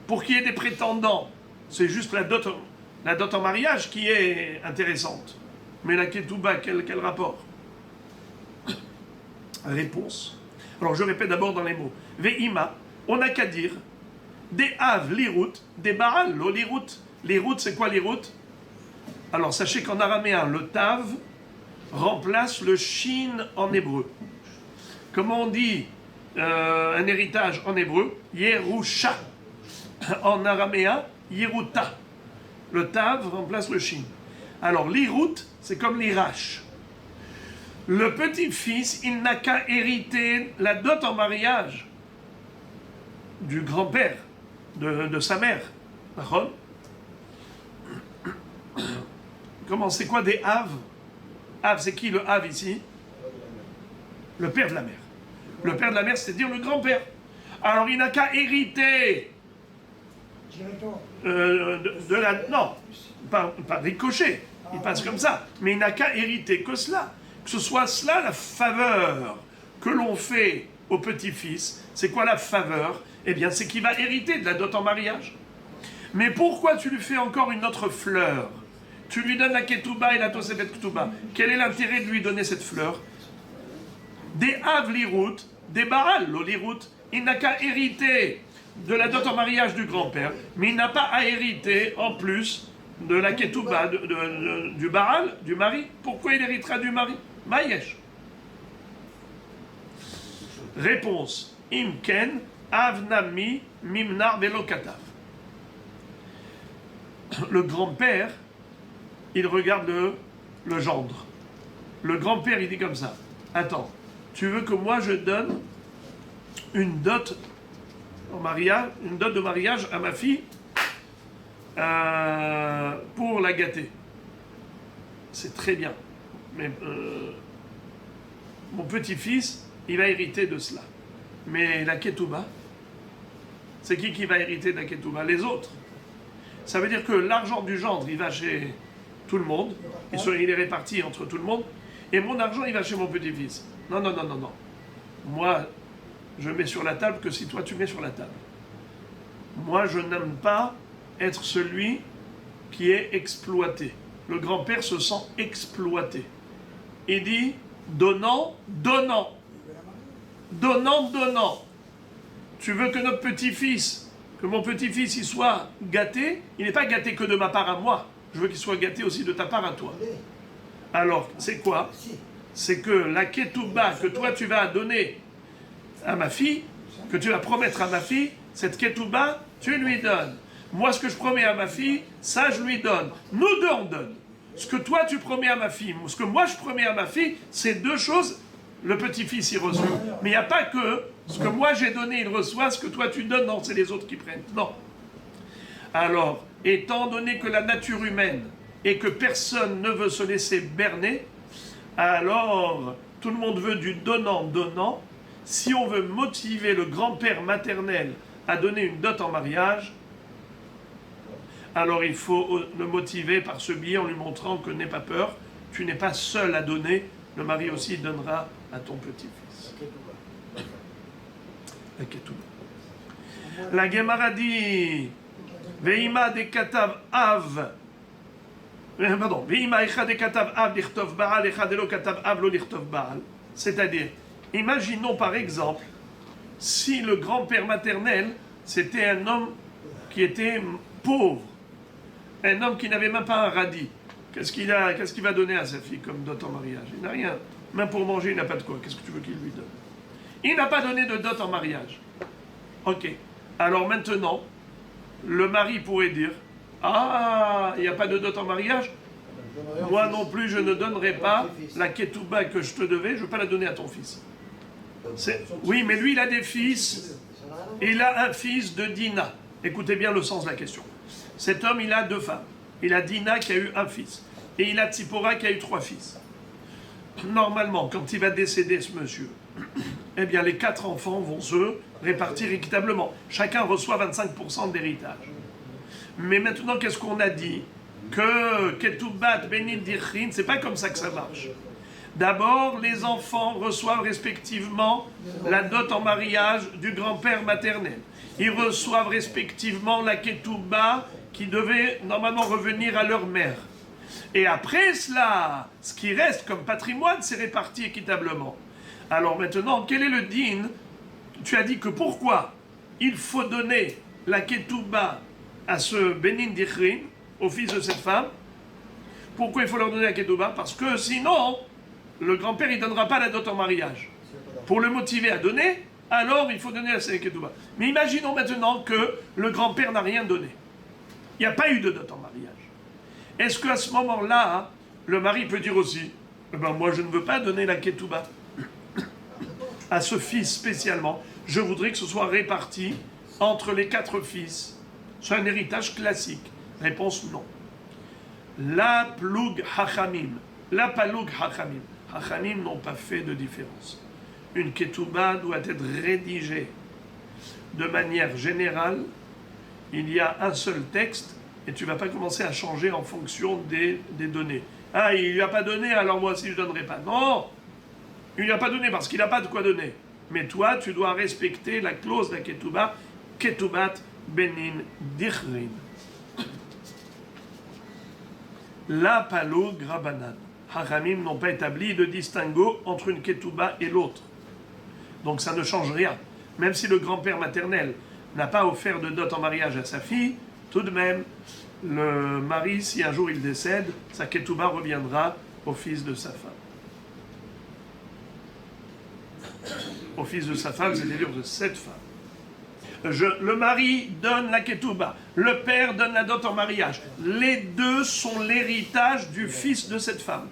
pour qu'il y ait des prétendants, c'est juste la dot en mariage qui est intéressante. Mais la ketouba, quel rapport? Réponse. Alors je répète d'abord dans les mots. Ve'ima, on n'a qu'à dire des av lirut, des baal lo lirut. Lirut, c'est quoi lirut? Alors sachez qu'en araméen, le tav remplace le shin en hébreu. Comment on dit un héritage en hébreu? Yerusha. En araméen, yeruta. Le tav remplace le shin. Alors, l'irut, c'est comme l'irash. Le petit-fils, il n'a qu'à hériter la dot en mariage du grand-père, de sa mère. D'accord? Comment, c'est quoi des av? Av, c'est qui le av ici? Le père de la mère. Le père de la mère, c'est-à-dire le grand-père. Alors, il n'a qu'à hériter de la... Non, pas ricochet, il passe comme ça. Mais il n'a qu'à hériter que cela. Que ce soit cela la faveur que l'on fait au petit-fils. C'est quoi la faveur? Eh bien, c'est qu'il va hériter de la dot en mariage. Mais pourquoi tu lui fais encore une autre fleur? Tu lui donnes la ketouba et la tosefet ketouba. Quel est l'intérêt de lui donner cette fleur? Des av lirut, des baal l'olirut. il n'a qu'à hériter de la dot en mariage du grand-père, mais il n'a pas à hériter en plus de la ketouba, du baal, du mari. Pourquoi il héritera du mari? Maïesh. Réponse. Imken, avnami, mimnar velokatav. Le grand-père, il regarde le gendre. Le grand-père, il dit comme ça. Attends, tu veux que moi je donne une dot en mariage, une dot de mariage à ma fille pour la gâter? C'est très bien. Mais mon petit-fils, il va hériter de cela. Mais la ketouba, c'est qui va hériter de la ketouba? Les autres. Ça veut dire que l'argent du gendre, il va chez tout le monde, il est réparti entre tout le monde, et mon argent, il va chez mon petit-fils. Non, non, non, non, non. Moi, je mets sur la table que si toi, tu mets sur la table. Moi, je n'aime pas être celui qui est exploité. Le grand-père se sent exploité. Il dit, donnant, donnant. Donnant, donnant. Tu veux que notre petit-fils, que mon petit-fils, il soit gâté? Il n'est pas gâté que de ma part à moi. Je veux qu'il soit gâté aussi de ta part à toi. Alors, c'est quoi? C'est que la ketouba que toi tu vas donner à ma fille, que tu vas promettre à ma fille, cette ketouba, tu lui donnes. Moi, ce que je promets à ma fille, ça je lui donne. Nous deux, on donne. Ce que toi tu promets à ma fille, ce que moi je promets à ma fille, c'est deux choses. Le petit-fils, il reçoit. Mais il n'y a pas que ce que moi j'ai donné, il reçoit, ce que toi tu donnes, non, c'est les autres qui prennent. Non. Alors, étant donné que la nature humaine et que personne ne veut se laisser berner, alors tout le monde veut du donnant-donnant. Si on veut motiver le grand-père maternel à donner une dot en mariage, alors il faut le motiver par ce biais en lui montrant que n'aie pas peur, tu n'es pas seul à donner, le mari aussi donnera à ton petit-fils. La ketouba. La Gemara dit Veima de katav av. Pardon. Veima echad de katav av lichtov baal, echad elo katav av lo lichtov baal. C'est-à-dire, imaginons par exemple, si le grand-père maternel, c'était un homme qui était pauvre, un homme qui n'avait même pas un radis. Qu'est-ce qu'il va donner à sa fille comme dot en mariage? Il n'a rien. Même pour manger, il n'a pas de quoi. Qu'est-ce que tu veux qu'il lui donne? Il n'a pas donné de dot en mariage. Ok. Alors maintenant, le mari pourrait dire, ah, il n'y a pas de dot en mariage? Moi non plus, je ne donnerai pas la ketouba que je te devais, je ne veux pas la donner à ton fils. Oui, mais lui, il a des fils. Il a un fils de Dina. Écoutez bien le sens de la question. Cet homme, il a deux femmes. Il a Dina qui a eu un fils. Et il a Tzipora qui a eu 3 fils. Normalement, quand il va décéder, ce monsieur, eh bien, les 4 enfants vont se répartir équitablement. Chacun reçoit 25% d'héritage. Mais maintenant, qu'est-ce qu'on a dit? Que Ketoubat Benit Dirchin, c'est pas comme ça que ça marche. D'abord, les enfants reçoivent respectivement la dot en mariage du grand-père maternel. Ils reçoivent respectivement la Ketouba qui devait normalement revenir à leur mère. Et après cela, ce qui reste comme patrimoine, c'est réparti équitablement. Alors maintenant, quel est le din? Tu as dit que pourquoi il faut donner la Ketouba à ce Benin Dichrin, au fils de cette femme? Pourquoi il faut leur donner la Ketouba? Parce que sinon, le grand-père, il ne donnera pas la dot en mariage. Pour le motiver à donner, alors il faut donner la Ketouba. Mais imaginons maintenant que le grand-père n'a rien donné. Il n'y a pas eu de dot en mariage. Est-ce qu'à ce moment-là, le mari peut dire aussi, eh ben moi je ne veux pas donner la Ketouba à ce fils spécialement, je voudrais que ce soit réparti entre les 4 fils. C'est un héritage classique. Réponse non. La ploug hachamim. La paloug hachamim. Hachamim n'ont pas fait de différence. Une Ketouba doit être rédigée de manière générale. Il y a un seul texte et tu ne vas pas commencer à changer en fonction des données. Ah, il ne lui a pas donné, alors moi aussi je ne donnerai pas. Non, il ne lui a pas donné parce qu'il n'a pas de quoi donner. Mais toi, tu dois respecter la clause de la Ketouba, Ketoubat Benin Dichrin. La palo grabanan. Hachamim n'ont pas établi de distinguo entre une Ketouba et l'autre. Donc ça ne change rien. même si le grand-père maternel n'a pas offert de dot en mariage à sa fille, tout de même, le mari, si un jour il décède, sa ketouba reviendra au fils de sa femme. Au fils de sa femme, c'est-à-dire de cette femme. Le mari donne la ketouba, le père donne la dot en mariage. Les deux sont l'héritage du fils de cette femme.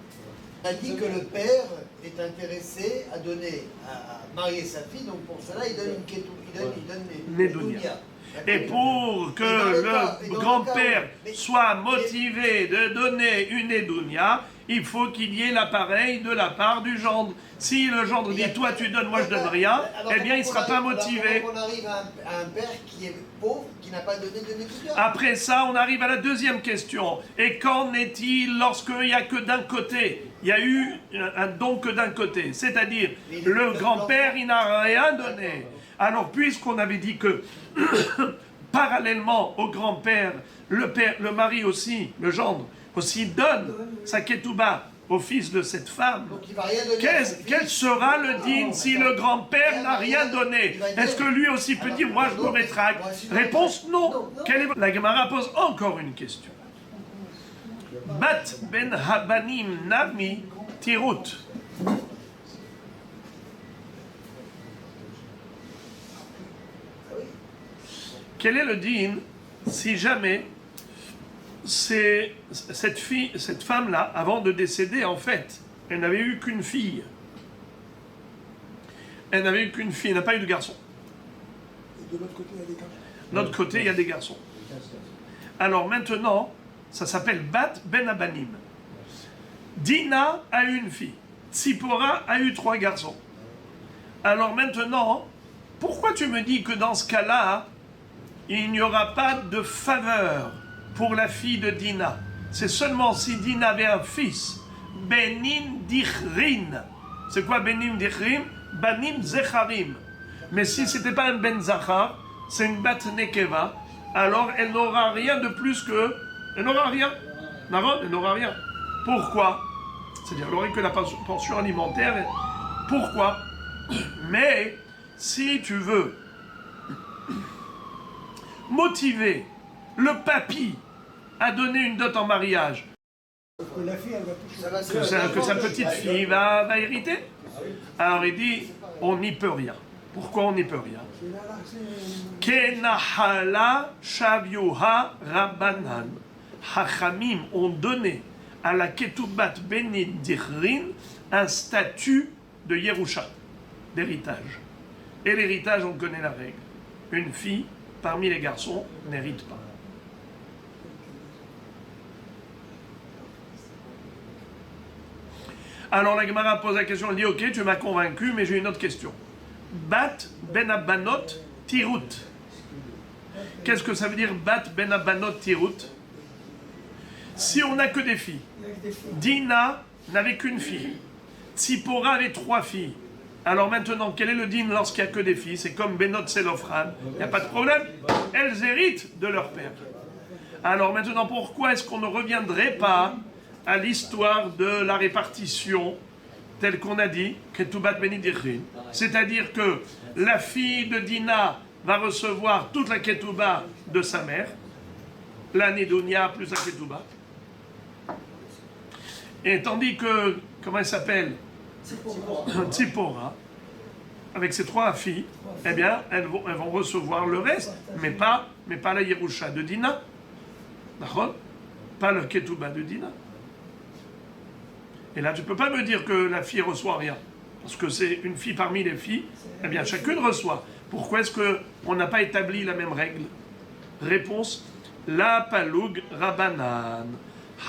On a dit que le père est intéressé à donner, à marier sa fille, donc pour cela il donne une ketou, il donne une Nédonia. Et pour que le grand-père soit motivé de donner une édounia, il faut qu'il y ait l'appareil de la part du gendre. Si le gendre dit toi tu donnes, moi je donne rien, eh bien il ne sera pas motivé. On arrive à un père qui est pauvre, qui n'a pas donné de nédounia. Après ça, on arrive à la deuxième question. Et qu'en est-il lorsqu'il n'y a que d'un côté? Il y a eu un don que d'un côté. C'est-à-dire, le grand-père, il n'a rien donné. Alors, puisqu'on avait dit que, parallèlement au grand-père, le mari aussi, le gendre, aussi donne sa ketouba au fils de cette femme, quel sera le din si le grand-père n'a rien donné? Est-ce que lui aussi peut dire, moi je me rétracte? Réponse, non. La Gemara pose encore une question. Bat ben habanim nami tirut. Quel est le din si jamais cette femme-là, avant de décéder, en fait, elle n'avait eu qu'une fille. Elle n'avait eu qu'une fille, elle n'a pas eu de garçon. Et de l'autre côté, il y a des garçons. De l'autre côté, il y a des garçons. Alors maintenant, ça s'appelle Bat Ben Abanim. Dina a eu une fille. Tzipora a eu 3 garçons. Alors maintenant, pourquoi tu me dis que dans ce cas-là, il n'y aura pas de faveur pour la fille de Dina? C'est seulement si Dina avait un fils. Benim Dichrin. C'est quoi Benim Dichrin? Banim Zecharim. Mais si ce n'était pas un Ben Zachar, c'est une Bat Nekeva, alors elle n'aura rien de plus que... Elle n'aura rien. Elle n'aura rien. Pourquoi? C'est-à-dire, elle n'aurait que la pension alimentaire. Pourquoi? Mais, si tu veux motiver le papy à donner une dot en mariage, Que la fille, elle va toucher. que sa petite fille va hériter, alors il dit, on n'y peut rien. Pourquoi on n'y peut rien? Kenahala shavyuha rabbanan. Hachamim ont donné à la ketoubat benin dichrin un statut de Yerusha, d'héritage. Et l'héritage, on connaît la règle. Une fille, parmi les garçons, n'hérite pas. Alors la Gemara pose la question, elle dit, ok, tu m'as convaincu, mais j'ai une autre question. Bat ben abanot tirut. Qu'est-ce que ça veut dire bat ben abanot tirut? Si on n'a que des filles, Dina n'avait qu'une fille, Tzipora avait 3 filles. Alors maintenant, quel est le din lorsqu'il n'y a que des filles? C'est comme Benot Selofran, il n'y a pas de problème, elles héritent de leur père. Alors maintenant, pourquoi est-ce qu'on ne reviendrait pas à l'histoire de la répartition telle qu'on a dit, Ketoubat Benidichrin? C'est-à-dire que la fille de Dina va recevoir toute la Ketouba de sa mère, la Nédonia plus la Ketouba. Et tandis que, comment elle s'appelle? Tzipora, avec ses 3 filles, eh bien, elles vont recevoir le reste, mais pas la Yerusha de Dina. D'accord? Pas le Ketouba de Dina. Et là, tu ne peux pas me dire que la fille ne reçoit rien. Parce que c'est une fille parmi les filles, eh bien, chacune reçoit. Pourquoi est-ce qu'on n'a pas établi la même règle? Réponse, la paloug rabanan.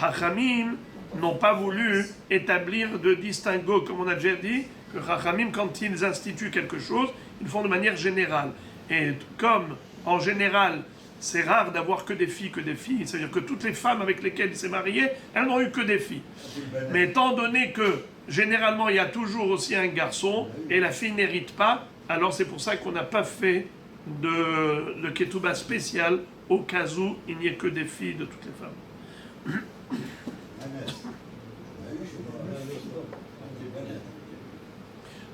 Hachamim n'ont pas voulu établir de distinguo, comme on a déjà dit, que Chachamim, quand ils instituent quelque chose, ils font de manière générale. Et comme, en général, c'est rare d'avoir que des filles, c'est-à-dire que toutes les femmes avec lesquelles il s'est marié, elles n'ont eu que des filles. Mais étant donné que, généralement, il y a toujours aussi un garçon, et la fille n'hérite pas, alors c'est pour ça qu'on n'a pas fait de ketouba spécial, au cas où il n'y ait que des filles de toutes les femmes.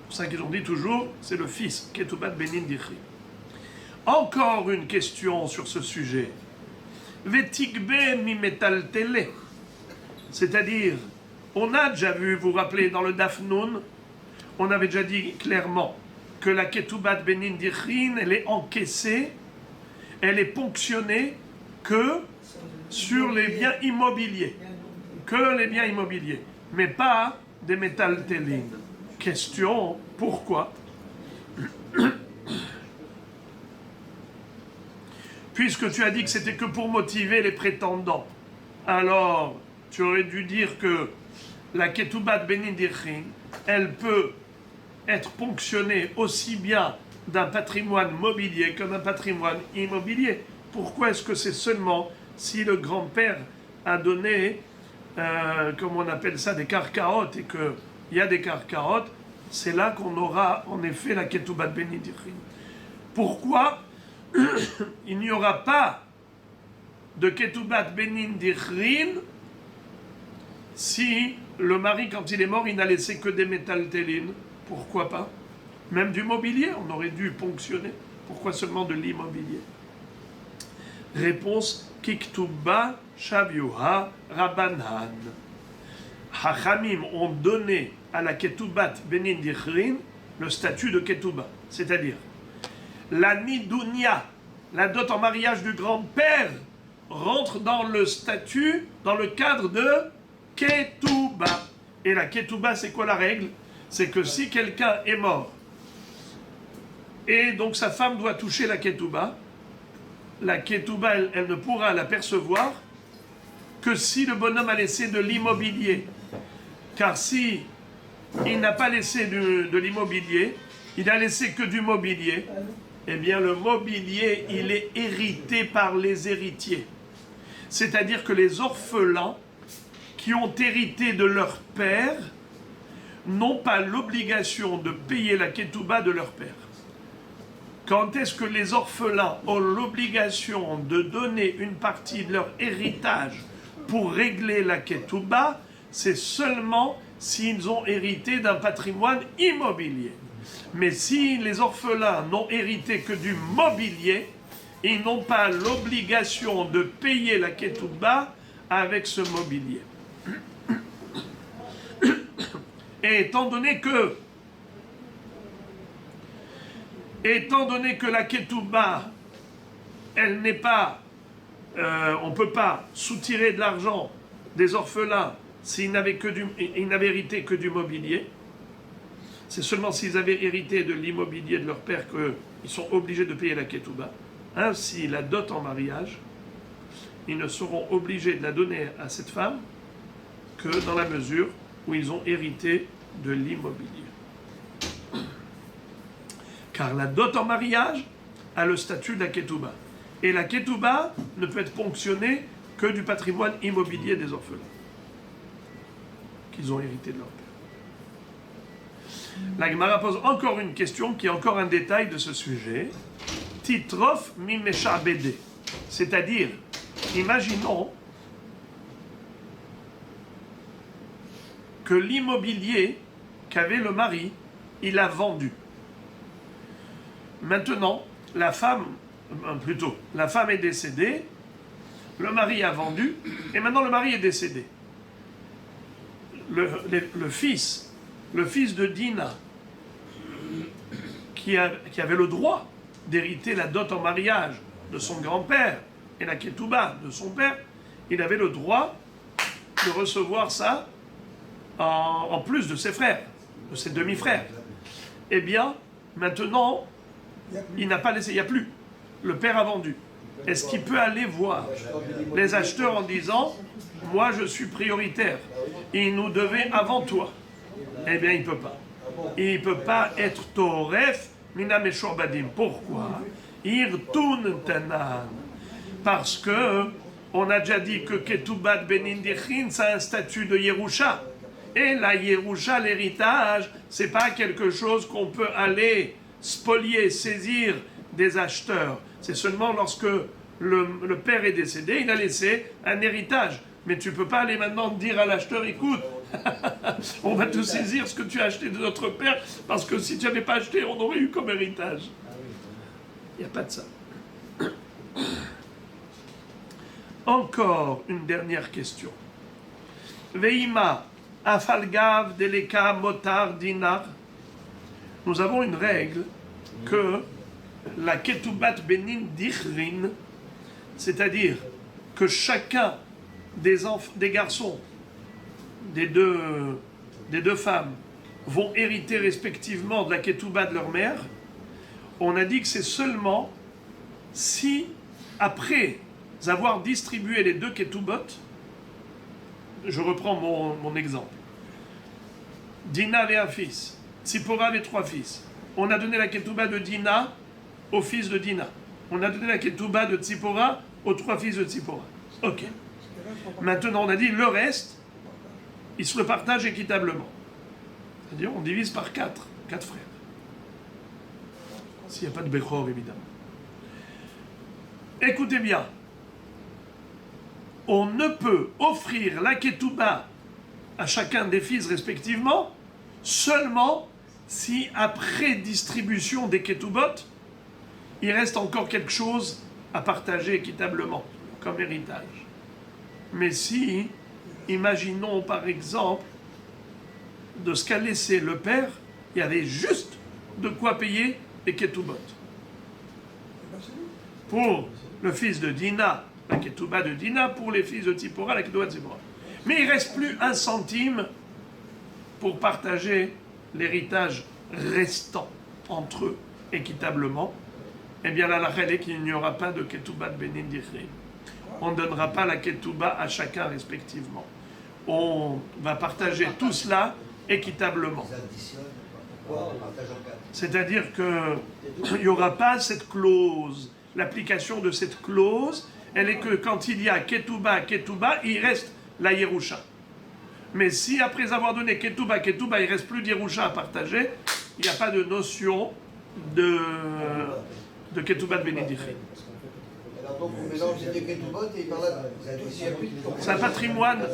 pour ça qu'ils ont dit toujours, c'est le fils, Ketoubat Benin Dichrin. Encore une question sur ce sujet. Vetikbe mi metaltele. C'est-à-dire, on a déjà vu, vous vous rappelez, dans le Dafnoun, on avait déjà dit clairement que la Ketoubat Benin Dichrin, elle est encaissée, elle est ponctionnée que sur les biens immobiliers. Que les biens immobiliers, mais pas des métaltélines. Question, pourquoi? Puisque tu as dit que c'était que pour motiver les prétendants, alors tu aurais dû dire que la Ketoubat Benin Dichrin, elle peut être ponctionnée aussi bien d'un patrimoine mobilier que d'un patrimoine immobilier. Pourquoi est-ce que c'est seulement si le grand-père a donné, comme on appelle ça, des carcaotes, et qu'il y a des carcaotes, c'est là qu'on aura en effet la Ketoubat Benin Dichrin. Pourquoi il n'y aura pas de Ketoubat Benin Dichrin si le mari, quand il est mort, il n'a laissé que des métaltélines? Pourquoi pas? Même du mobilier, on aurait dû ponctionner. Pourquoi seulement de l'immobilier? Réponse, Kiktuba Shavyuha Rabanan. Hachamim ont donné à la Ketoubat Benin Dichrin le statut de Ketouba, c'est-à-dire la Nidounia, la dot en mariage du grand-père, rentre dans le statut, dans le cadre de Ketouba. Et la Ketouba, c'est quoi la règle? C'est que si quelqu'un est mort, et donc sa femme doit toucher la Ketouba elle ne pourra la percevoir que si le bonhomme a laissé de l'immobilier. Car si il n'a pas laissé de l'immobilier, il n'a laissé que du mobilier, eh bien le mobilier, il est hérité par les héritiers. C'est-à-dire que les orphelins qui ont hérité de leur père n'ont pas l'obligation de payer la ketouba de leur père. Quand est-ce que les orphelins ont l'obligation de donner une partie de leur héritage pour régler la ketouba? C'est seulement s'ils ont hérité d'un patrimoine immobilier. Mais si les orphelins n'ont hérité que du mobilier, ils n'ont pas l'obligation de payer la ketouba avec ce mobilier. Et étant donné que la ketouba, elle n'est pas, on ne peut pas soutirer de l'argent des orphelins s'ils n'avaient hérité que du mobilier. C'est seulement s'ils avaient hérité de l'immobilier de leur père qu'ils sont obligés de payer la ketouba. Ainsi, la dot en mariage, ils ne seront obligés de la donner à cette femme que dans la mesure où ils ont hérité de l'immobilier. Car la dot en mariage a le statut de la ketouba. Et la ketouba ne peut être ponctionnée que du patrimoine immobilier des orphelins qu'ils ont hérité de leur père. La Gemara pose encore une question qui est encore un détail de ce sujet. Titrof mimesha bédé. C'est-à-dire, imaginons que l'immobilier qu'avait le mari, il a vendu. Maintenant, la femme est décédée, le mari a vendu, et maintenant le mari est décédé. Le fils de Dina, qui avait le droit d'hériter la dot en mariage de son grand-père et la ketouba de son père, il avait le droit de recevoir ça en plus de ses frères, de ses demi-frères. Eh bien, maintenant, il n'a pas laissé, il n'y a plus. Le père a vendu. Est-ce qu'il peut aller voir les acheteurs en disant « Moi, je suis prioritaire. Il nous devait avant toi. » Eh bien, il ne peut pas. Il ne peut pas être Toref Minam Eshorbadim. Pourquoi? Irtun Tanan. Parce que on a déjà dit que Ketoubat Benin Dichrin, ça a un statut de Yerusha. Et la Yerusha, l'héritage, c'est pas quelque chose qu'on peut aller spolier, saisir des acheteurs. C'est seulement lorsque le père est décédé, il a laissé un héritage. Mais tu ne peux pas aller maintenant dire à l'acheteur, écoute, On va te saisir ce que tu as acheté de notre père, parce que si tu n'avais pas acheté, on aurait eu comme héritage. Il n'y a pas de ça. Encore une dernière question. Veima, afalgav deleka motar dinar. Nous avons une règle que la ketoubat benin dichrin, c'est-à-dire que chacun des garçons, des deux femmes, vont hériter respectivement de la ketouba de leur mère. On a dit que c'est seulement si, après avoir distribué les deux ketubot, je reprends mon exemple. Dina avait un fils, Tzipora avait 3 fils. On a donné la ketouba de Dina au fils de Dina. On a donné la ketouba de Tzipora aux 3 fils de Tzipora. Ok. Maintenant, on a dit le reste, ils se le partagent équitablement. C'est-à-dire, on divise par 4 frères. S'il n'y a pas de Bechor, évidemment. Écoutez bien. On ne peut offrir la ketouba à chacun des fils respectivement seulement si, après distribution des ketubot, il reste encore quelque chose à partager équitablement, comme héritage. Mais si, imaginons par exemple, de ce qu'a laissé le père, il y avait juste de quoi payer les ketubot. Pour le fils de Dina, la ketouba de Dina, pour les fils de Tzipora, la ketouba de Tzipora. Mais il ne reste plus 1 centime pour partager l'héritage restant entre eux équitablement. Eh bien, la halakha est qu'il n'y aura pas de ketouba de Benin Dichrin. On ne donnera pas la ketouba à chacun respectivement. On va partager tout cela équitablement. C'est-à-dire qu'il n'y aura pas cette clause. L'application de cette clause, elle est que quand il y a ketouba, il reste la Yerusha. Mais si après avoir donné ketouba, il ne reste plus d'Yerusha à partager, il n'y a pas de notion de ketouba de Bénédiché. Alors donc on mélange les ketubot et par là, il n'y a plus de... C'est un patrimoine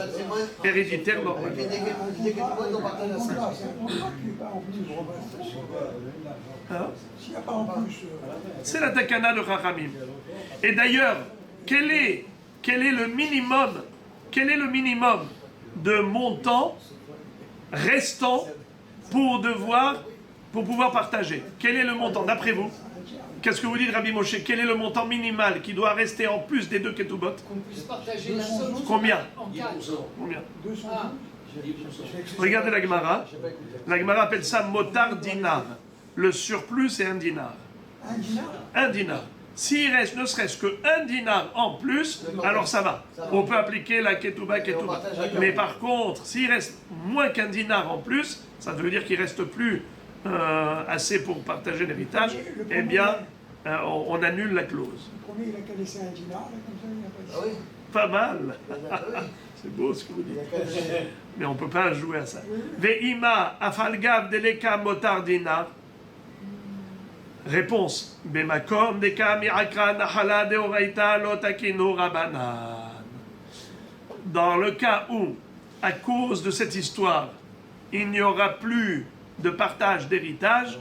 héréditaire normal. Les ketubot, on partage à 5. S'il n'y a pas en plus... C'est la takana de Chachamim. Et d'ailleurs, quel est le minimum de montant restant pour pouvoir partager? Quel est le montant, d'après vous? Qu'est-ce que vous dites, Rabbi Moshe? Quel est le montant minimal qui doit rester en plus des 2 ketubot? Qu'on puisse partager la somme. Combien? En 4. Combien? 200. Regardez la Gemara. La Gemara appelle ça motar dinar. Le surplus, c'est 1 dinar. 1 dinar? 1 dinar. S'il reste ne serait-ce que 1 dinar en plus, alors ça va. On peut appliquer la ketouba. Mais par contre, s'il reste moins qu'1 dinar en plus, ça veut dire qu'il ne reste plus assez pour partager l'héritage. Eh bien, on annule la clause. Le premier, il a qu'à laisser 1 dinar, là, comme ça, il n'y a pas de... Ah oui. Pas mal. C'est beau ce que vous dites. Mais on ne peut pas jouer à ça. Ve'ima afalgav deleka motar dinar. Réponse. Bemakom deka mi'akra nahala deoraita lotakinu rabanan. Dans le cas où, à cause de cette histoire, il n'y aura plus de partage d'héritage,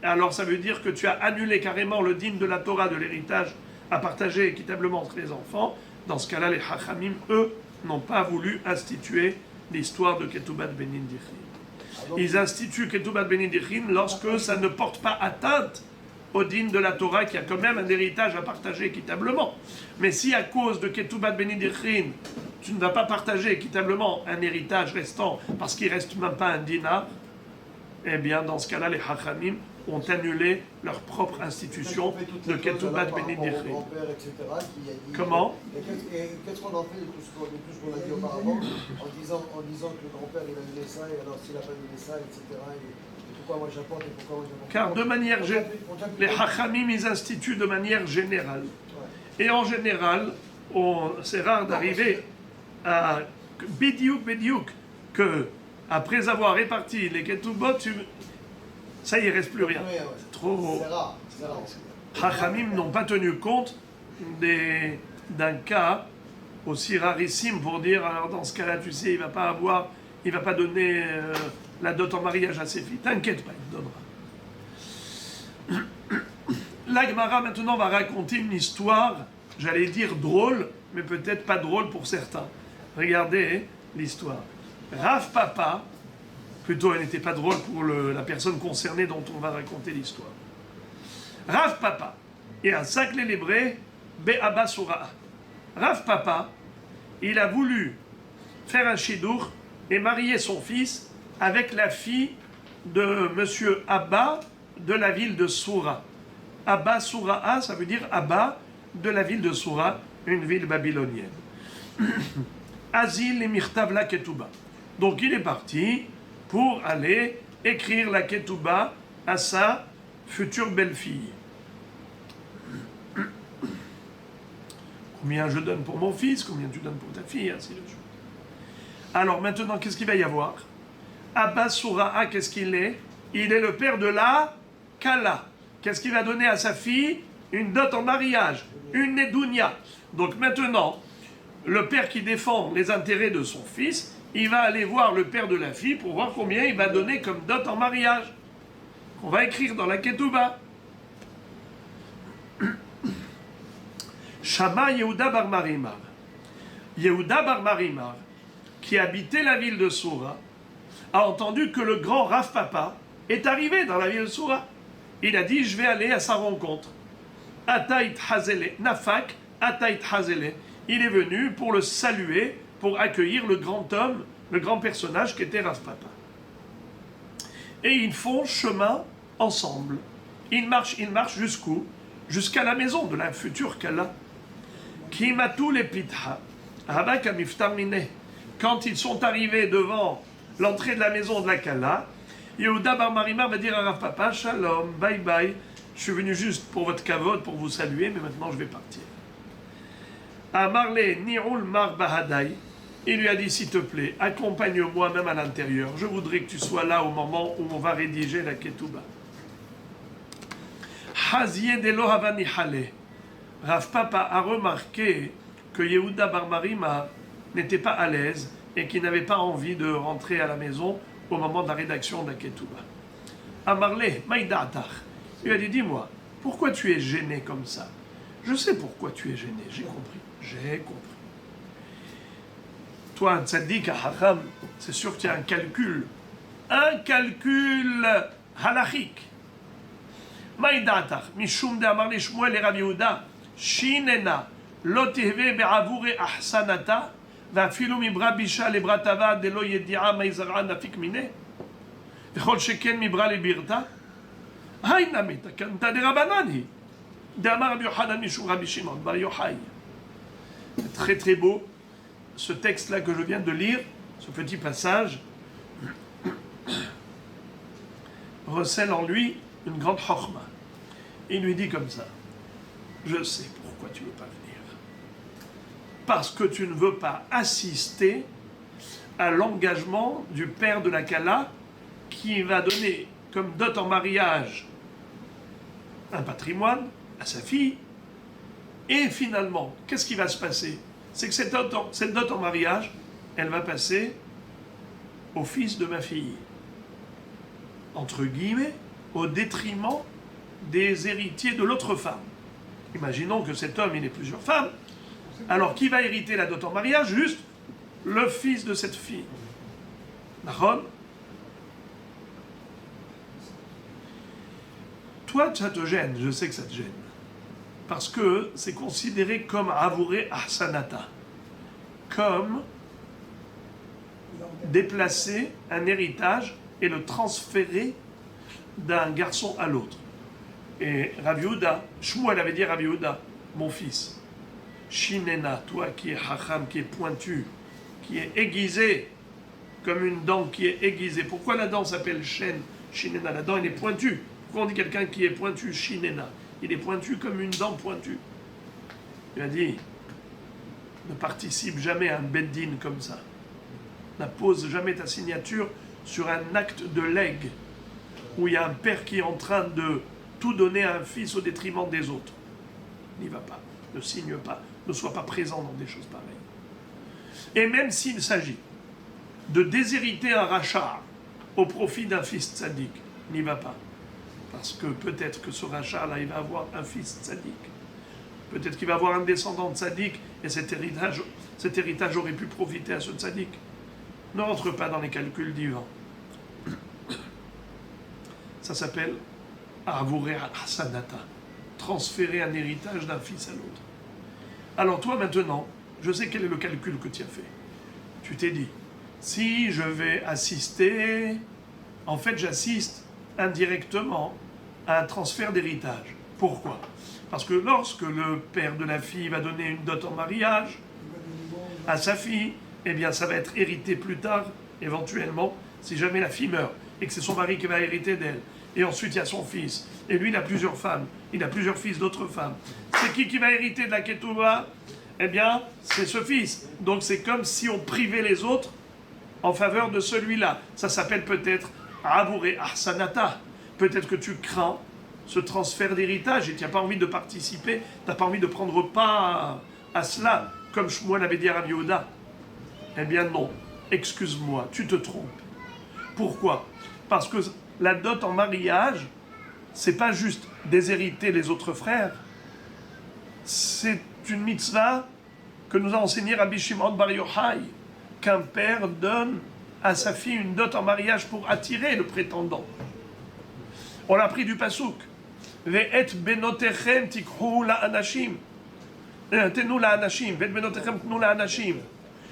alors ça veut dire que tu as annulé carrément le din de la Torah de l'héritage à partager équitablement entre les enfants. Dans ce cas-là, les Chachamim, eux, n'ont pas voulu instituer l'histoire de Ketoubat Benin Dichrin. Ils instituent Ketoubat Benin Dichrin lorsque ça ne porte pas atteinte au din de la Torah, qui a quand même un héritage à partager équitablement. Mais si à cause de Ketoubat Benin Dichrin, tu ne vas pas partager équitablement un héritage restant parce qu'il ne reste même pas un dinar, eh bien dans ce cas-là, les Chachamim ont annulé leur propre institution de Ketoubat Benin Dichrin. Comment? Qu'est-ce qu'on en fait de tout ce qu'on a dit auparavant en disant que le grand-père il a donné ça, et alors s'il n'a pas donné ça, etc. Et pourquoi moi j'apporte et pourquoi moi j'apporte? Car de manière les Chachamim, ils instituent de manière générale. Et en général, c'est rare d'arriver à Bidiouk, que après avoir réparti les Ketubot, ça y est, il ne reste plus rien. C'est trop... C'est rare. Chachamim n'ont pas tenu compte d'un cas aussi rarissime pour dire, alors dans ce cas-là, tu sais, il ne va pas avoir il ne va pas donner la dot en mariage à ses filles. T'inquiète pas, il donnera. La Gemara maintenant va raconter une histoire, j'allais dire drôle, mais peut-être pas drôle pour certains. Regardez l'histoire. Rav Papa, plutôt elle n'était pas drôle pour la personne concernée dont on va raconter l'histoire. Rav Papa, et un saclé lébré, Be'aba Sura'a. Rav Papa, il a voulu faire un chidour et marier son fils avec la fille de monsieur Abba de la ville de Soura. Abba Sura'a, ça veut dire Abba de la ville de Soura, une ville babylonienne. Azil et Mirtav la Ketouba. Donc il est parti pour aller écrire la Ketouba à sa future belle-fille. Combien je donne pour mon fils, combien tu donnes pour ta fille, ainsi de suite. Alors maintenant, qu'est-ce qu'il va y avoir? Abba Sura'a, qu'est-ce qu'il est? Il est le père de la Kala. Qu'est-ce qu'il va donner à sa fille? Une dot en mariage, une Nedounia. Donc maintenant, le père qui défend les intérêts de son fils, il va aller voir le père de la fille pour voir combien il va donner comme dot en mariage. On va écrire dans la Ketouba. Shama Yehuda bar Marimar. Yehuda bar Marimar, qui habitait la ville de Soura, a entendu que le grand Rav Papa est arrivé dans la ville de Soura. Il a dit, je vais aller à sa rencontre. Ataït Hazele, Nafak, Ataït Hazele. Il est venu pour le saluer, pour accueillir le grand homme, le grand personnage qui était Rav Papa. Et ils font chemin ensemble. Ils marchent jusqu'où? Jusqu'à la maison de la future Kala. Kimatu le pitha, Habaka miftar mine. Quand ils sont arrivés devant l'entrée de la maison de la Kala, Yehuda bar Marimar va dire à Rav Papa, Shalom, bye bye, je suis venu juste pour votre kavod, pour vous saluer, mais maintenant je vais partir. Amarle Nirul Mar Bahadai, il lui a dit, s'il te plaît, accompagne-moi même à l'intérieur, je voudrais que tu sois là au moment où on va rédiger la Ketouba. Hazie de Lohavani Hale. Rav Papa a remarqué que Yehuda bar Marimar n'était pas à l'aise et qu'il n'avait pas envie de rentrer à la maison au moment de la rédaction de la Ketouba. Amarle, Maïda'atar, il lui a dit, dis-moi, pourquoi tu es gêné comme ça? Je sais pourquoi tu es gêné, j'ai compris. Toi, un tzaddik, un hacham, c'est sûr que tu as un calcul halachique. Maïda'atar, Mishum de Amarle Shmuel et Rav Yehuda, Shinena, Lotihve be'avure ahsanata, ואפילו מברה בישה לברת עבד דלא ידיעה מי זרעה נפיק מיניה וכל שכן מברה לבירתה היי נמי תקנתא דרבנן היא דאמר רבי יוחנן משום רבי שמעון בר יוחאי. Très très beau ce texte là que je viens de lire, ce petit passage recèle en lui une grande chokhma. Il lui dit comme ça, je sais pourquoi tu ne veux pas venir. Parce que tu ne veux pas assister à l'engagement du père de la Kala qui va donner comme dot en mariage un patrimoine à sa fille. Et finalement, qu'est-ce qui va se passer? C'est que cette dot en mariage, elle va passer au fils de ma fille. Entre guillemets, au détriment des héritiers de l'autre femme. Imaginons que cet homme, il ait plusieurs femmes. Alors, qui va hériter la dot en mariage? Juste le fils de cette fille. D'accord? Toi, ça te gêne, je sais que ça te gêne. Parce que c'est considéré comme avoué ahsanata. Comme déplacer un héritage et le transférer d'un garçon à l'autre. Et Rav Yehuda, Shmuel avait dit à Rav Yehuda, mon fils, Shinena, toi qui es hacham, qui est pointu, qui est aiguisé, comme une dent qui est aiguisée. Pourquoi la dent s'appelle Shen, Shinena? La dent, elle est pointue. Pourquoi on dit quelqu'un qui est pointu, Shinena? Il est pointu comme une dent pointue. Il a dit, ne participe jamais à un beddin comme ça. N'appose jamais ta signature sur un acte de legs, où il y a un père qui est en train de tout donner à un fils au détriment des autres. N'y va pas, ne signe pas, ne sois pas présent dans des choses pareilles. Et même s'il s'agit de déshériter un rachat au profit d'un fils tzaddik, n'y va pas. Parce que peut-être que ce rachat-là, il va avoir un fils tzaddik. Peut-être qu'il va avoir un descendant tzaddik, et cet héritage aurait pu profiter à ce tzaddik. Ne rentre pas dans les calculs divins. Ça s'appelle Avurei Hasanata, transférer un héritage d'un fils à l'autre. Alors toi maintenant, je sais quel est le calcul que tu as fait. Tu t'es dit, si je vais assister, en fait j'assiste indirectement à un transfert d'héritage. Pourquoi? Parce que lorsque le père de la fille va donner une dot en mariage à sa fille, eh bien ça va être hérité plus tard, éventuellement, si jamais la fille meurt, et que c'est son mari qui va hériter d'elle. Et ensuite il y a son fils. Et lui il a plusieurs femmes, il a plusieurs fils d'autres femmes. C'est qui va hériter de la ketouba? Eh bien c'est ce fils. Donc c'est comme si on privait les autres en faveur de celui-là. Ça s'appelle peut-être Avurei Hasanata. Peut-être que tu crains ce transfert d'héritage et tu n'as pas envie de participer, tu n'as pas envie de prendre part à cela, comme moi l'avait dit à Rabbi Yehuda. Eh bien non, excuse-moi, tu te trompes. Pourquoi? Parce que la dot en mariage, c'est pas juste déshériter les autres frères, c'est une mitzvah que nous a enseigné Rabbi Shimon Bar Yochai, qu'un père donne à sa fille une dot en mariage pour attirer le prétendant. On l'a pris du pasouk. Ve'et benotechem tikhu la'anashim. Tenu la'anashim. Ve'et benotechem tenu la'anashim.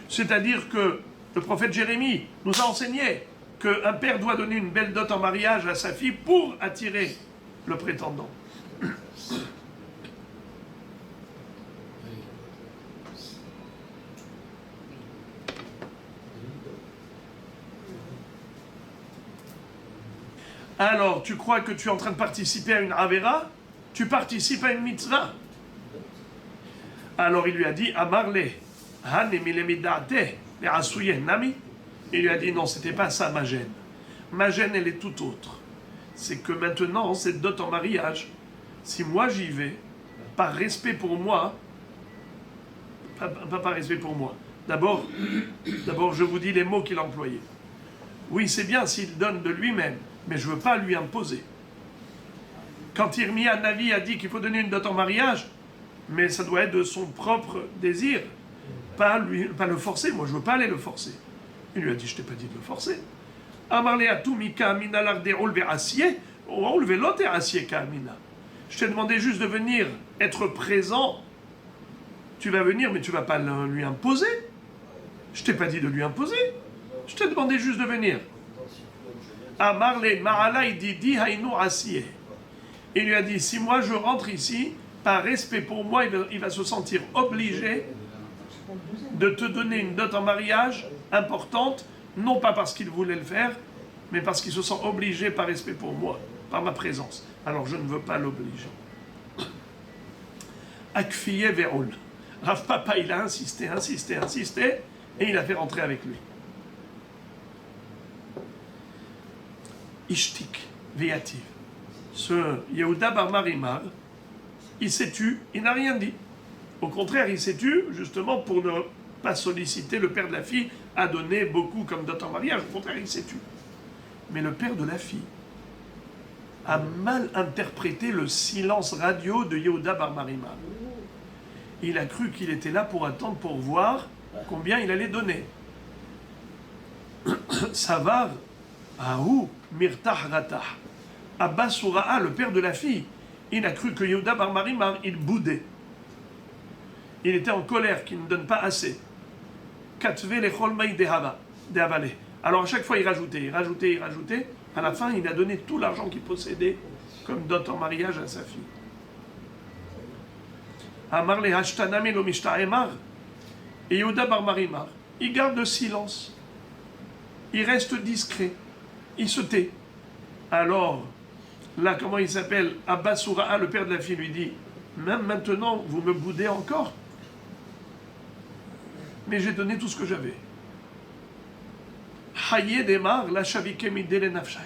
C'est-à-dire que le prophète Jérémie nous a enseigné qu'un père doit donner une belle dot en mariage à sa fille pour attirer le prétendant. Alors, tu crois que tu es en train de participer à une Avera? Tu participes à une mitzvah. Alors il lui a dit, Amarle, il lui a dit, non, c'était pas ça ma gêne. Ma gêne, elle est tout autre. C'est que maintenant, cette dot en mariage, si moi j'y vais, par respect pour moi, pas par respect pour moi, d'abord, je vous dis les mots qu'il a employés. Oui, c'est bien s'il donne de lui-même, mais je ne veux pas lui imposer. Quand Irmia Navi a dit qu'il faut donner une dot en mariage, mais ça doit être de son propre désir, pas le forcer. Moi, je ne veux pas aller le forcer. Il lui a dit, je ne t'ai pas dit de le forcer. Je t'ai demandé juste de venir être présent. Tu vas venir, mais tu ne vas pas lui imposer. Je ne t'ai pas dit de lui imposer. Je t'ai demandé juste de venir. Il lui a dit, si moi je rentre ici, par respect pour moi, il va se sentir obligé de te donner une dot en mariage importante, non pas parce qu'il voulait le faire, mais parce qu'il se sent obligé par respect pour moi, par ma présence. Alors je ne veux pas l'obliger. Akfiye ve'ol. Rav Papa, il a insisté, et il a fait rentrer avec lui. Ishtik, ve'yativ. Ce Yehuda Bar Marimar, il s'est tu, il n'a rien dit. Au contraire, il s'est tu, justement, pour ne pas solliciter le père de la fille à donner beaucoup comme dot en mariage. Au contraire, il s'est tu. Mais le père de la fille a mal interprété le silence radio de Yehuda Bar Marimar. Il a cru qu'il était là pour attendre, pour voir combien il allait donner. Savar, Aou, Mirtah Ratah. Abbas Soura'a, le père de la fille, il a cru que Yehuda Bar Marimar, il boudait. Il était en colère qu'il ne donne pas assez. Katve lechol maï dehavale. Alors à chaque fois il rajoutait. À la fin, il a donné tout l'argent qu'il possédait comme dot en mariage à sa fille. Amar le hashtaname lo mishta'emar. Et Yehuda Bar Marimar, il garde le silence. Il reste discret. Il se tait. Alors, là, comment il s'appelle? Abbas Soura'a, le père de la fille, lui dit, même maintenant, vous me boudez encore? Mais j'ai donné tout ce que j'avais. Haye Demar, la shavike midele nafshay.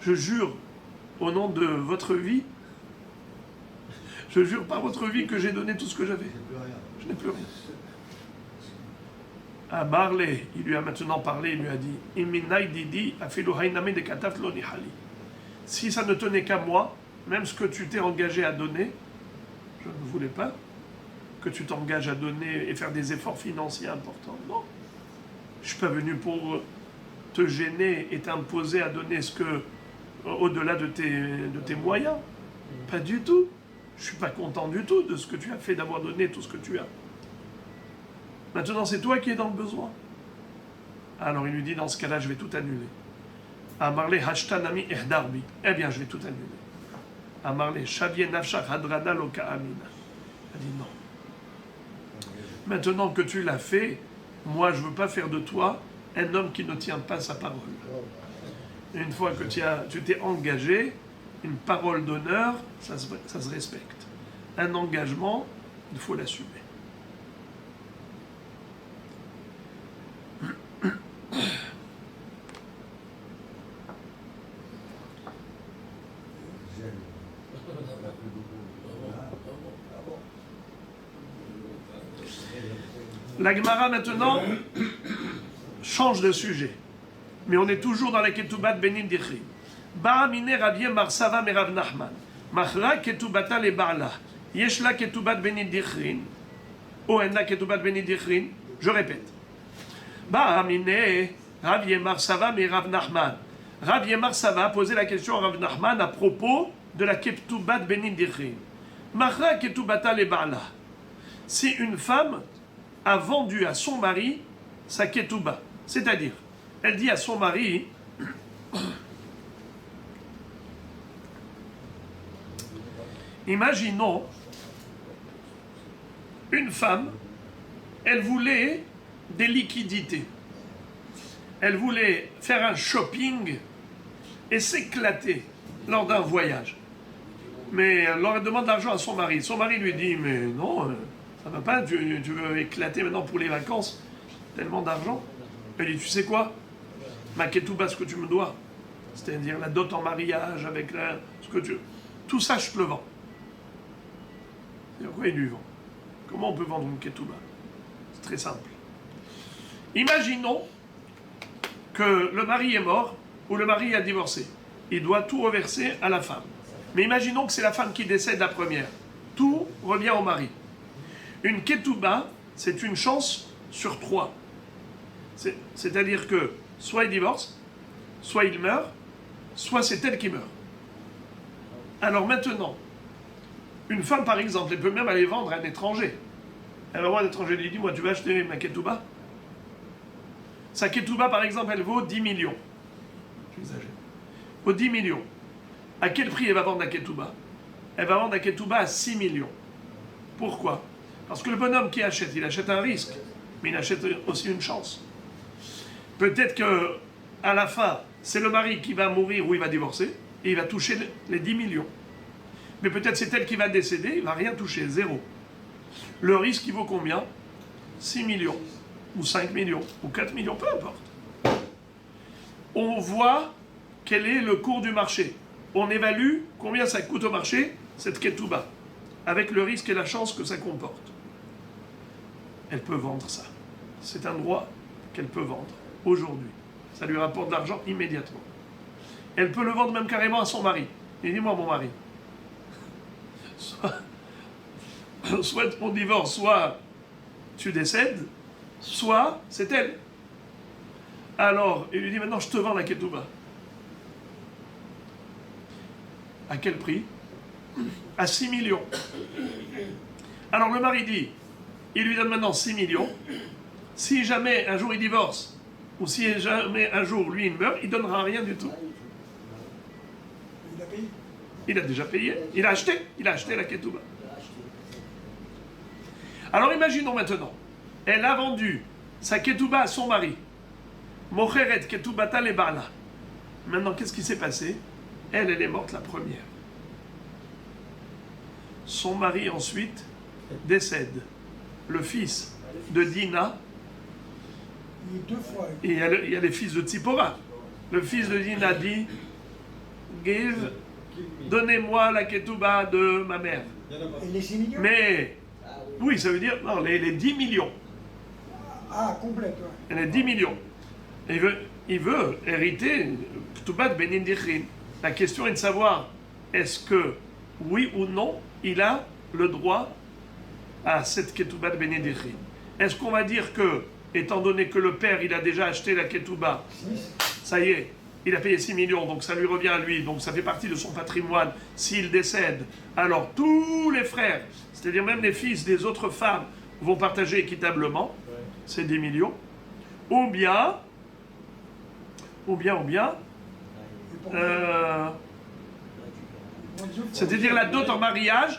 Je jure, au nom de votre vie, je jure par votre vie que j'ai donné tout ce que j'avais. Je n'ai plus rien. À Marley, il lui a maintenant parlé, il lui a dit Iminai didi afilu hainame de kataf lo nihali. Si ça ne tenait qu'à moi, même ce que tu t'es engagé à donner, je ne voulais pas que tu t'engages à donner et faire des efforts financiers importants. Non. Je ne suis pas venu pour te gêner et t'imposer à donner ce que, au-delà de tes moyens. Pas du tout. Je ne suis pas content du tout de ce que tu as fait, d'avoir donné tout ce que tu as. Maintenant, c'est toi qui es dans le besoin. Alors il lui dit, dans ce cas-là, je vais tout annuler. Amarle hashtanami ehdarbi. Eh bien, je vais tout annuler. Amarle shavie nafshach hadrada loka amina. Elle dit non. Maintenant que tu l'as fait, moi, je ne veux pas faire de toi un homme qui ne tient pas sa parole. Une fois que tu t'es engagé, une parole d'honneur, ça se respecte. Un engagement, il faut l'assumer. La Gemara maintenant change de sujet. Mais on est toujours dans la Ketoubat Benin Dichri. Ba'amine Ravie Marsava Merav Nachman. Machra Ketubata le Ba'la. Yeshla Ketoubat Benin Dichrin. O enna Ketoubat Benin Dichrin. Je répète. Ba'amine Ravie Marsava Merav Nachman. Ravie Marsava a posé la question à Rav Nachman à propos de la Ketoubat Benin Dichrin. Machra Ketubata le Ba'la. Si une femme a vendu à son mari sa ketouba, c'est-à-dire, elle dit à son mari, imaginons une femme, elle voulait des liquidités, elle voulait faire un shopping et s'éclater lors d'un voyage. Mais elle demande de l'argent à son mari. Son mari lui dit, mais non, ça va pas, tu veux éclater maintenant pour les vacances, tellement d'argent. Elle dit, tu sais quoi, ma ketouba, ce que tu me dois, c'est-à-dire la dot en mariage, avec ce que tu... Tout ça, je te le vends. Et pourquoi il lui vend? Comment on peut vendre une ketouba? C'est très simple. Imaginons que le mari est mort, ou le mari a divorcé. Il doit tout reverser à la femme. Mais imaginons que c'est la femme qui décède la première. Tout revient au mari. Une ketouba, c'est une chance sur 3. C'est-à-dire que soit il divorce, soit il meurt, soit c'est elle qui meurt. Alors maintenant, une femme par exemple, elle peut même aller vendre à un étranger. Elle va voir un étranger, elle lui dit, moi tu vas acheter ma ketouba? Sa ketouba par exemple, elle vaut 10 millions. J'exagère. Vaut 10 millions. À quel prix elle va vendre la ketouba? Elle va vendre la ketouba à 6 millions. Pourquoi? Parce que le bonhomme qui achète, il achète un risque, mais il achète aussi une chance. Peut-être que à la fin, c'est le mari qui va mourir ou il va divorcer, et il va toucher les 10 millions. Mais peut-être c'est elle qui va décéder, il ne va rien toucher, 0. Le risque, il vaut combien? 6 millions, ou 5 millions, ou 4 millions, peu importe. On voit quel est le cours du marché. On évalue combien ça coûte au marché, cette ketouba, avec le risque et la chance que ça comporte. Elle peut vendre ça. C'est un droit qu'elle peut vendre aujourd'hui. Ça lui rapporte de l'argent immédiatement. Elle peut le vendre même carrément à son mari. Et dis-moi, mon mari, soit on divorce, soit tu décèdes, soit c'est elle. Alors, il lui dit maintenant, je te vends la ketouba. À quel prix? À 6 millions. Alors le mari dit, il lui donne maintenant 6 millions. Si jamais un jour il divorce, ou si jamais un jour lui il meurt, il ne donnera rien du tout. Il a payé. Il a déjà payé, il a acheté la ketouba. Alors imaginons maintenant, elle a vendu sa ketouba à son mari. Mocheret ketubata le ba'la. Maintenant, qu'est-ce qui s'est passé? Elle est morte la première. Son mari ensuite décède. Le fils de Dina, Il est 2 fois. et il y a les fils de Tzipora. Le fils de Dina dit, donnez-moi la ketouba de ma mère. Et les 6 millions? Mais, oui, ça veut dire, non, les 10 millions. Ah, complète, ouais. Elle a 10 millions. Et il veut hériter Ktubat Benin Dichrin. La question est de savoir, est-ce que, oui ou non, il a le droit à cette Ktubat Benin Dichrin? Est-ce qu'on va dire que, étant donné que le père, il a déjà acheté la Ketouba, ça y est, il a payé 6 millions, donc ça lui revient à lui, donc ça fait partie de son patrimoine. S'il décède, alors tous les frères, c'est-à-dire même les fils des autres femmes, vont partager équitablement ces 10 millions. Ou bien, c'est-à-dire la dot en mariage,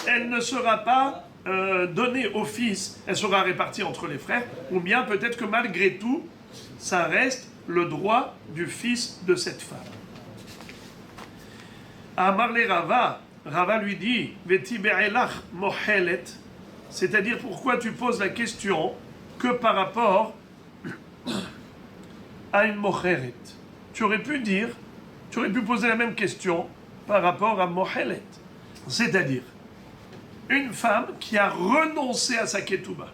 elle ne sera pas donnée au fils, elle sera répartie entre les frères, ou bien peut-être que malgré tout, ça reste le droit du fils de cette femme. Amarle Rava lui dit, Veti be'elach mohelet, c'est-à-dire pourquoi tu poses la question que par rapport à une mocheret. Tu aurais pu poser la même question par rapport à mohelet, c'est-à-dire une femme qui a renoncé à sa ketouba.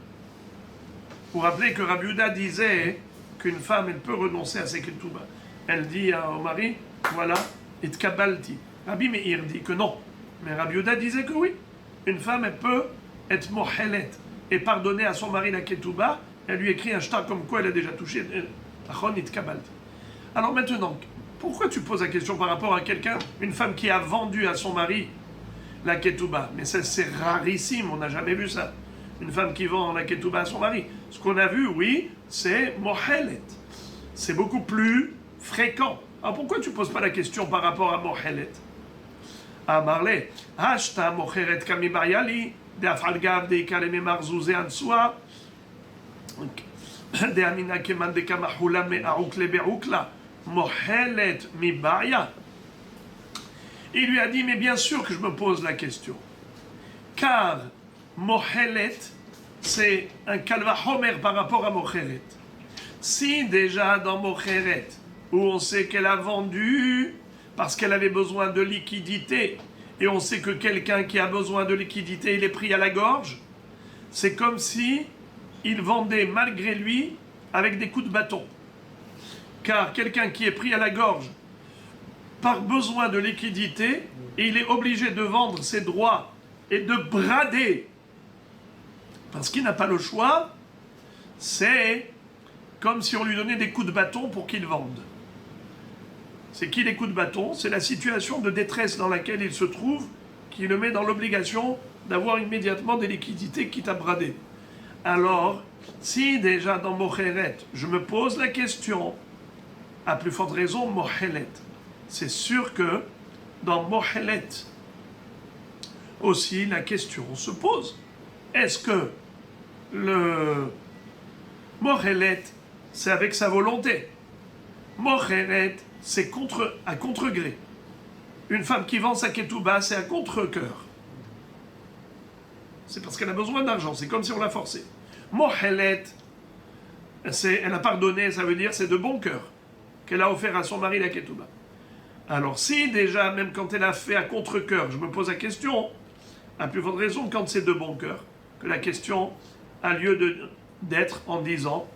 Vous vous rappelez que Rabbi Yehuda disait qu'une femme, elle peut renoncer à sa ketouba. Elle dit au mari, voilà, et tkabalti. Rabbi Meir dit que non. Mais Rabbi Yehuda disait que oui. Une femme, elle peut être mohelet et pardonner à son mari la ketouba. Elle lui écrit un shtar comme quoi elle a déjà touché. Alors maintenant, pourquoi tu poses la question par rapport à quelqu'un, une femme qui a vendu à son mari la ketouba? Mais ça, c'est rarissime, on n'a jamais vu ça. Une femme qui vend la ketouba à son mari. Ce qu'on a vu, oui, c'est mohelet. C'est beaucoup plus fréquent. Alors pourquoi tu ne poses pas la question par rapport à mohelet? Amarle, hashta mocheret kami bayali, de afalgav de ikaleme marzouze ansua, de amina keman de kamahula me aoukle beoukla, mohelet mi baya. Il lui a dit, mais bien sûr que je me pose la question. Car mohelet, c'est un kalva homer par rapport à mocheret. Si déjà dans mocheret, où on sait qu'elle a vendu parce qu'elle avait besoin de liquidité, et on sait que quelqu'un qui a besoin de liquidité, il est pris à la gorge, c'est comme si il vendait malgré lui avec des coups de bâton. Car quelqu'un qui est pris à la gorge par besoin de liquidité, et il est obligé de vendre ses droits et de brader, parce qu'il n'a pas le choix, c'est comme si on lui donnait des coups de bâton pour qu'il vende. C'est qui les coups de bâton? C'est la situation de détresse dans laquelle il se trouve qui le met dans l'obligation d'avoir immédiatement des liquidités quitte à brader. Alors, si déjà dans Mocheret, je me pose la question, à plus forte raison Mohelet, c'est sûr que dans Mohelet aussi la question se pose. Est-ce que le Mohelet, c'est avec sa volonté? Mohelet, c'est à contre-gré. Une femme qui vend sa ketouba, c'est à contre-cœur. C'est parce qu'elle a besoin d'argent, c'est comme si on l'a forcée. Mohelet, elle a pardonné, ça veut dire c'est de bon cœur qu'elle a offert à son mari la ketouba. Alors si déjà, même quand elle a fait à contre-cœur, je me pose la question, à plus forte raison quand c'est de bon cœur, que la question a lieu d'être en disant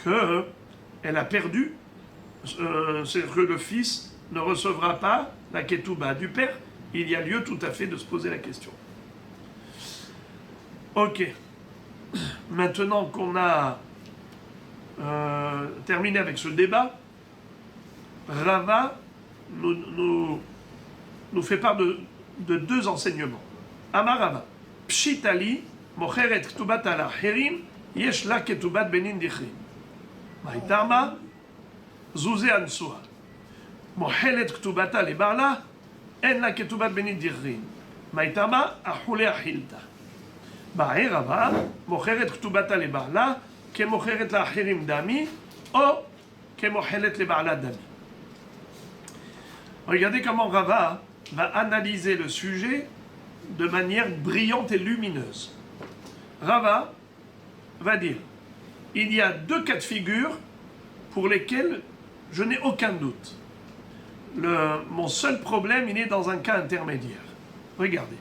qu'elle a perdu, c'est-à-dire que le fils ne recevra pas la ketouba du père, il y a lieu tout à fait de se poser la question. Ok. Maintenant qu'on a terminé avec ce débat, Rava nous fait part de deux enseignements. Amar Rava, Pshitali, Mocheret Ktubat ala Herim, Yesh la Ketubat Benin Dichrim. Maïtama, Zouze Ansua. Mohelet Ktubata le Barla, En la Ketubat Benin Dichrim. Maïtama, Ahule Ahilta. Bae Rava, Mocheret Ktubata le Barla, Ke Mocheret la Herim Dami, O Ke Mohelet le Barla Dami. Regardez comment Rava va analyser le sujet de manière brillante et lumineuse. Rava va dire, il y a deux cas de figure pour lesquels je n'ai aucun doute. Mon seul problème, il est dans un cas intermédiaire. Regardez.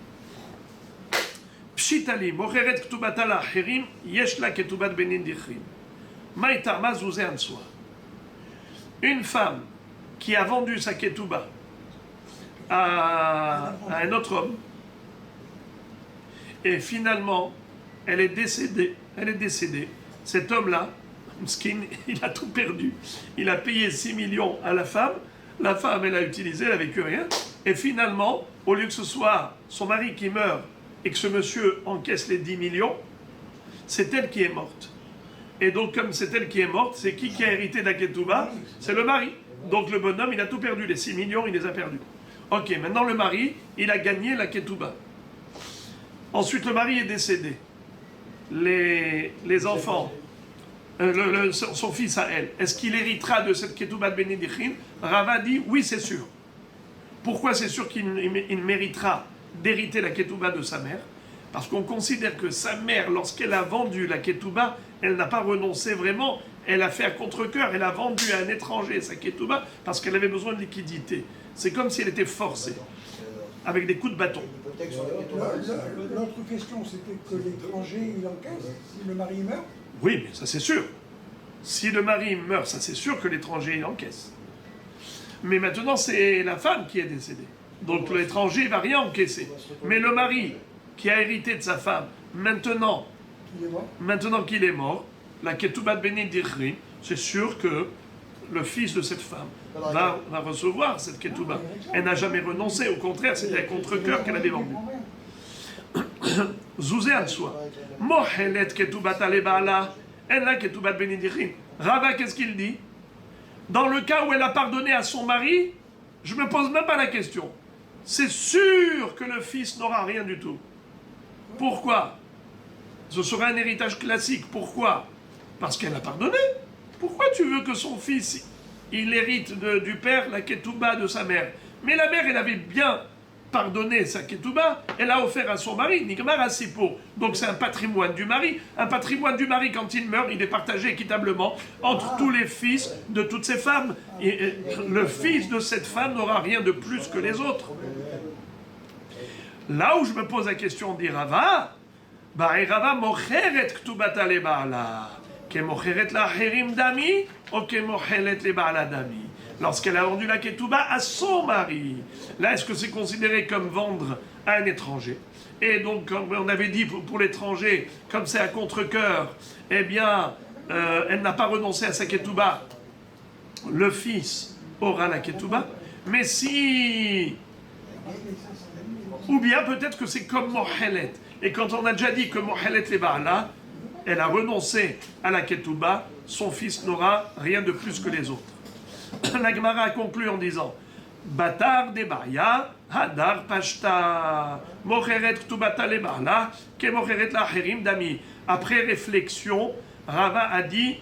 Pshitali, mocheret ktubata lacherim, yesh la ketubat benin dichrim. Maïtama zouzé ansoi. Une femme qui a vendu sa ketouba à un autre homme, et finalement, elle est décédée. Cet homme-là, Mskin, il a tout perdu. Il a payé 6 millions à la femme, elle a utilisé, elle n'avait que rien, et finalement, au lieu que ce soit son mari qui meurt et que ce monsieur encaisse les 10 millions, c'est elle qui est morte. Et donc, comme c'est elle qui est morte, c'est qui a hérité de la ketouba? C'est le mari. Donc le bonhomme, il a tout perdu. Les 6 millions, il les a perdus. Ok, maintenant le mari, il a gagné la ketouba. Ensuite, le mari est décédé. Les enfants, son fils à elle, est-ce qu'il héritera de cette ketouba de Bénédichin? Rava dit, oui, c'est sûr. Pourquoi c'est sûr qu'il méritera d'hériter la ketouba de sa mère? Parce qu'on considère que sa mère, lorsqu'elle a vendu la ketouba, elle n'a pas renoncé vraiment, elle a fait à contre-cœur, elle a vendu à un étranger sa ketouba parce qu'elle avait besoin de liquidité. C'est comme si elle était forcée, avec des coups de bâton. L'autre question, c'était que l'étranger, il encaisse si le mari meurt? Oui, mais ça c'est sûr. Si le mari meurt, ça c'est sûr que l'étranger, il encaisse. Mais maintenant, c'est la femme qui est décédée. Donc l'étranger ne va rien encaisser. Mais le mari qui a hérité de sa femme, maintenant qu'il est mort, la ketouba de Bénédichin, c'est sûr que le fils de cette femme va recevoir cette ketouba. Elle n'a jamais renoncé, au contraire, c'était à contre-cœur qu'elle avait vendu. Zouzé en soi. Mohelet ketoubat alebala, elle a ketoubat Bénédichin. Rava, qu'est-ce qu'il dit? Dans le cas où elle a pardonné à son mari, je ne me pose même pas la question. C'est sûr que le fils n'aura rien du tout. Pourquoi? Ce sera un héritage classique. Pourquoi? Parce qu'elle a pardonné. Pourquoi tu veux que son fils, il hérite du père la ketouba de sa mère? Mais la mère, elle avait bien pardonné sa ketouba, elle a offert à son mari, Nigmar Asipo. Donc c'est un patrimoine du mari. Un patrimoine du mari, quand il meurt, il est partagé équitablement entre tous les fils de toutes ces femmes. Et le fils de cette femme n'aura rien de plus que les autres. Là où je me pose la question d'Irava, Irava mocheret ktubata le baala, ke mocheret la herim dami, ou ke mochelet le baala dami. Lorsqu'elle a vendu la ketouba à son mari, là, est-ce que c'est considéré comme vendre à un étranger? Et donc, comme on avait dit pour l'étranger, comme c'est à contre-cœur, eh bien, elle n'a pas renoncé à sa ketouba. Le fils aura la ketouba. Mais si... Ou bien peut-être que c'est comme Mohelet. Et quand on a déjà dit que Mohelet les Baala, elle a renoncé à la ketouba, son fils n'aura rien de plus que les autres. La Gemara a conclu en disant Batar de Baya, Hadar Pashta, Mocheret Ktubata le Baala, Ke Mocheret la Herim Dami. Après réflexion, Rava a dit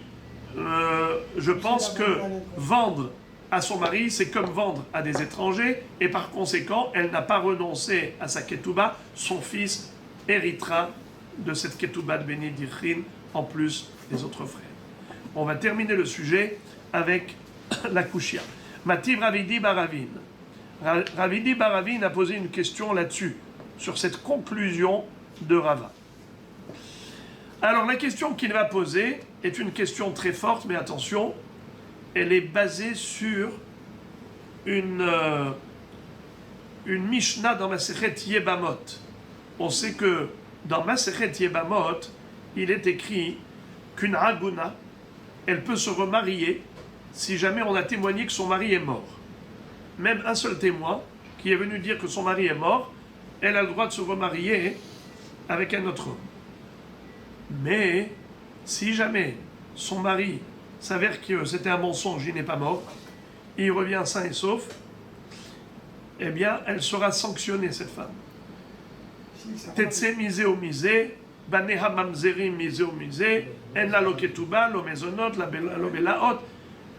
je pense que vendre à son mari, c'est comme vendre à des étrangers, et par conséquent, elle n'a pas renoncé à sa ketouba. Son fils héritera de cette ketouba de Bénédichin, en plus des autres frères. On va terminer le sujet avec la Kushia. Mativ Ravidi Baravin. Ravidi Baravin a posé une question là-dessus, sur cette conclusion de Rava. Alors la question qu'il va poser est une question très forte, mais attention, elle est basée sur une Mishnah dans Masechet Yebamot. On sait que dans Masechet Yebamot, il est écrit qu'une Aguna, elle peut se remarier si jamais on a témoigné que son mari est mort. Même un seul témoin qui est venu dire que son mari est mort, elle a le droit de se remarier avec un autre homme. Mais si jamais son mari s'avère que c'était un mensonge, il n'est pas mort, il revient sain et sauf, eh bien, elle sera sanctionnée, cette femme. Tetse misé au misé, baneha mamzerim misé au misé, en la loketuba, lo mezonot, la belaot,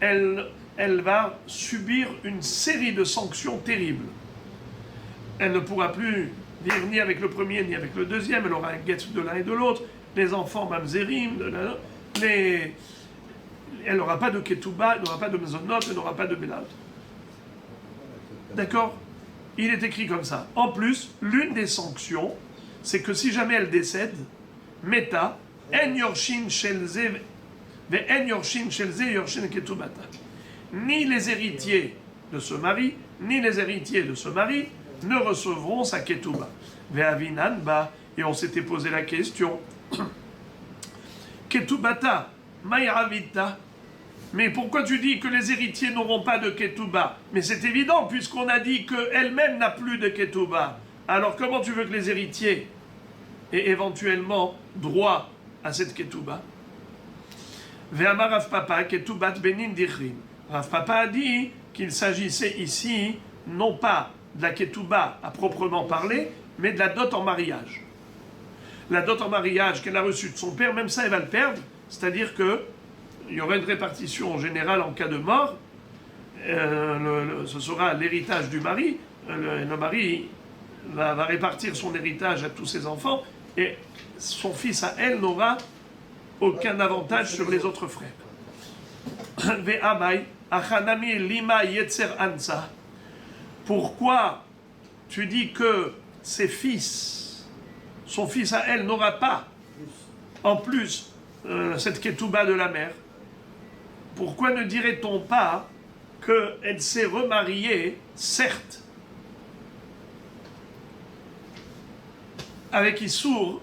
elle va subir une série de sanctions terribles. Elle ne pourra plus vivre ni avec le premier ni avec le deuxième, elle aura un guet de l'un et de l'autre, les enfants mamzerim, elle n'aura pas de ketouba, elle n'aura pas de mezonot, elle n'aura pas de belaot. D'accord? Il est écrit comme ça. En plus, l'une des sanctions, c'est que si jamais elle décède, Meta, En Yorshin Shelze, Ve'en Yorshin Shelze Yorshin Ketubata. Ni les héritiers de ce mari, ni les héritiers de ce mari ne recevront sa Ketuba. Ve'avinan ba, et on s'était posé la question, Ketubata, Maïravita. Mais pourquoi tu dis que les héritiers n'auront pas de Ketuba? Mais c'est évident, puisqu'on a dit qu'elle-même n'a plus de Ketuba. Alors comment tu veux que les héritiers aient éventuellement droit à cette Ketuba? Ve'amar Rav Papa, Ketubat benin dichrim. Rav Papa a dit qu'il s'agissait ici, non pas de la Ketuba à proprement parler, mais de la dot en mariage. La dot en mariage qu'elle a reçue de son père, même ça, elle va le perdre. C'est-à-dire que il y aura une répartition générale en cas de mort. Ce sera l'héritage du mari. Le mari va répartir son héritage à tous ses enfants et son fils à elle n'aura aucun avantage sur les autres frères. Pourquoi tu dis que ses fils, son fils à elle n'aura pas en plus cette ketouba de la mère? Pourquoi ne dirait-on pas qu'elle s'est remariée, certes, avec Issour,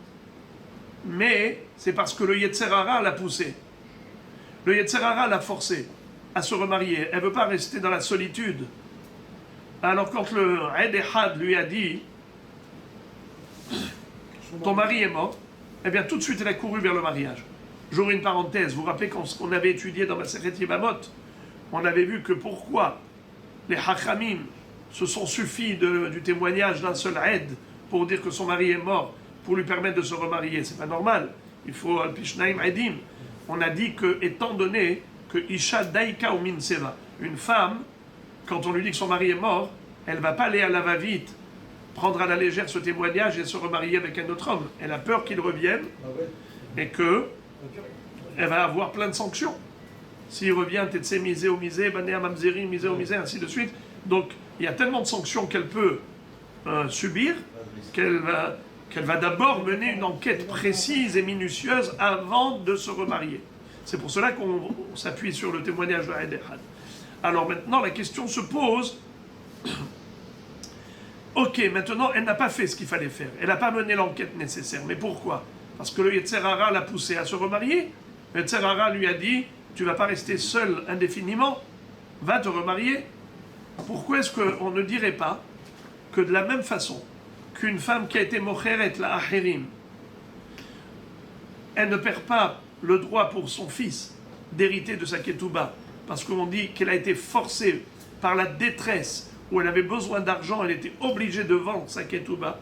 mais c'est parce que le Yetzer Hara l'a poussée. Le Yetzer Hara l'a forcée à se remarier. Elle ne veut pas rester dans la solitude. Alors quand le Eid Ehad lui a dit « Ton mari est mort », eh bien tout de suite elle a couru vers le mariage. J'aurai une parenthèse, vous vous rappelez quand on avait étudié dans Masechet Yevamot, on avait vu que pourquoi les Hachamim se sont suffis du témoignage d'un seul Eid pour dire que son mari est mort, pour lui permettre de se remarier. C'est pas normal. Il faut Al-Pishnaim Edim. On a dit que, étant donné que Isha Daika ou Minseva, une femme, quand on lui dit que son mari est mort, elle va pas aller à la va-vite, prendre à la légère ce témoignage et se remarier avec un autre homme. Elle a peur qu'il revienne et que elle va avoir plein de sanctions. S'il revient, Tetsé misé au misé, Banéa Mamzeri, misé au misé, ainsi de suite. Donc, il y a tellement de sanctions qu'elle peut subir qu'elle va d'abord mener une enquête précise et minutieuse avant de se remarier. C'est pour cela qu'on s'appuie sur le témoignage de Eid Ehad. Alors maintenant, la question se pose. Ok, maintenant, elle n'a pas fait ce qu'il fallait faire. Elle n'a pas mené l'enquête nécessaire. Mais pourquoi? Parce que le Yetzer Hara l'a poussée à se remarier. Le Yetzer Hara lui a dit, tu ne vas pas rester seul indéfiniment, va te remarier. Pourquoi est-ce qu'on ne dirait pas que de la même façon qu'une femme qui a été mocheret la ahirim, elle ne perd pas le droit pour son fils d'hériter de sa ketouba, parce qu'on dit qu'elle a été forcée par la détresse, où elle avait besoin d'argent, elle était obligée de vendre sa ketouba.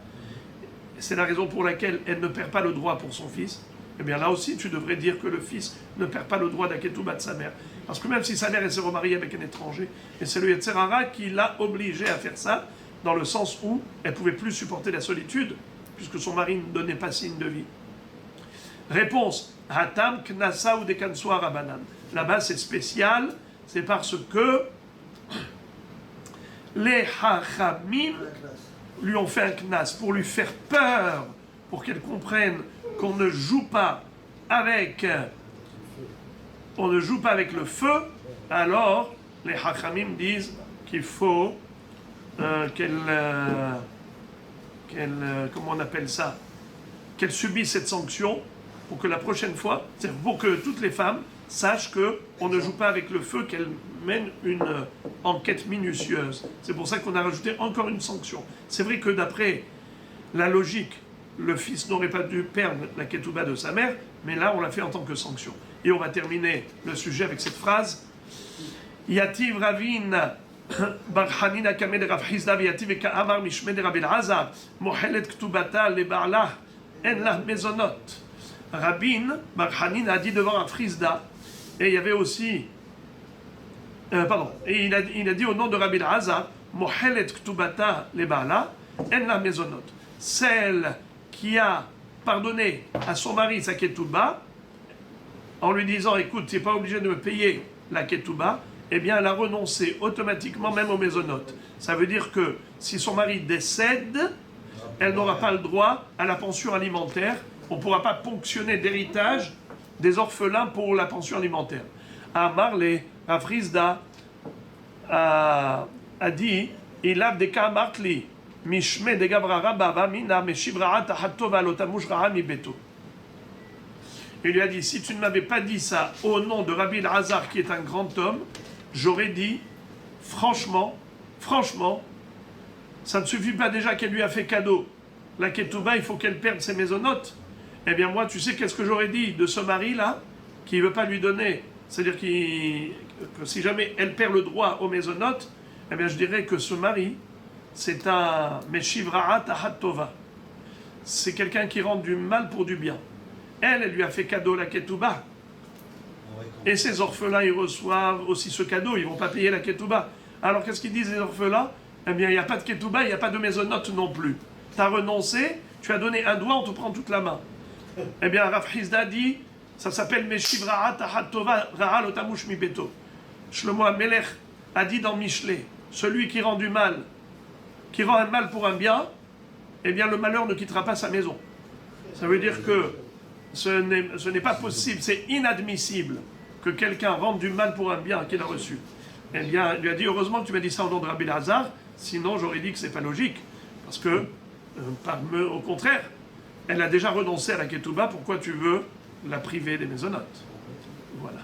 C'est la raison pour laquelle elle ne perd pas le droit pour son fils. Eh bien là aussi, tu devrais dire que le fils ne perd pas le droit de la ketouba de sa mère. Parce que même si sa mère s'est remariée avec un étranger, et c'est le Yetzer Hara qui l'a obligée à faire ça, dans le sens où elle ne pouvait plus supporter la solitude, puisque son mari ne donnait pas signe de vie. Réponse. Hatam knasa ou dekansoa rabanan. Là-bas, c'est spécial, c'est parce que les hachamim lui ont fait un knas pour lui faire peur, pour qu'elle comprenne qu'on ne joue pas avec le feu. Alors, les hachamim disent qu'il faut comment on appelle ça, qu'elle subisse cette sanction pour que la prochaine fois, c'est pour que toutes les femmes sachent qu'on ne joue pas avec le feu, qu'elle mène une enquête minutieuse. C'est pour ça qu'on a rajouté encore une sanction. C'est vrai que d'après la logique, le fils n'aurait pas dû perdre la ketouba de sa mère, mais là on l'a fait en tant que sanction. Et on va terminer le sujet avec cette phrase. Yativ Ravin בר חנינא כמד רב חיסדא ויתיב וכאמר משמי דרבי אלעזר מוחלת כתובתה לבעלה אין לה מזונות. Rabin בר חנינא a dit devant Rav חיסדא, et il y avait aussi et il a dit au nom de Rabbi Elazar מוחלת כתובתה לבעלה אין לה מזונות. Celle qui a pardonné à son mari sa ketouba en lui disant écoute, tu n'es pas obligé de me payer la ketouba, eh bien, elle a renoncé automatiquement même aux mésonotes. Ça veut dire que si son mari décède, elle n'aura pas le droit à la pension alimentaire. On ne pourra pas ponctionner d'héritage des orphelins pour la pension alimentaire. Amar le Afrizda a dit, il a des kamartli, mishme de gabrara baba mina meshivraa tahatova lotamush raha mi beto. Il lui a dit, si tu ne m'avais pas dit ça au nom de Rabbi Elazar, qui est un grand homme, j'aurais dit, franchement, ça ne suffit pas déjà qu'elle lui a fait cadeau. La ketouba, il faut qu'elle perde ses maisonnotes. Eh bien moi, tu sais qu'est-ce que j'aurais dit de ce mari-là, qui ne veut pas lui donner. C'est-à-dire que si jamais elle perd le droit aux maisonnotes, eh bien je dirais que ce mari, c'est un Meshivra'a Tahat Tova. C'est quelqu'un qui rend du mal pour du bien. Elle lui a fait cadeau la ketouba. Et ses orphelins, ils reçoivent aussi ce cadeau, ils ne vont pas payer la ketouba. Alors qu'est-ce qu'ils disent les orphelins? Eh bien il n'y a pas de ketouba, il n'y a pas de maisonnote non plus. Tu as renoncé, tu as donné un doigt, on te prend toute la main. Eh bien Rav Hizda dit, ça s'appelle Meshivra'a Tahat Tova Ra'a Lotamush Mi Beto. Shlomo HaMelech a dit dans Michelet, celui qui rend du mal, qui rend un mal pour un bien, eh bien le malheur ne quittera pas sa maison. Ça veut dire que ce n'est pas possible, c'est inadmissible que quelqu'un rende du mal pour un bien qu'il a reçu. Eh bien, il lui a dit, heureusement que tu m'as dit ça au nom de Rabbi Elazar, sinon j'aurais dit que c'est pas logique. Parce que, au contraire, elle a déjà renoncé à la ketouba, pourquoi tu veux la priver des maisonnotes? Voilà.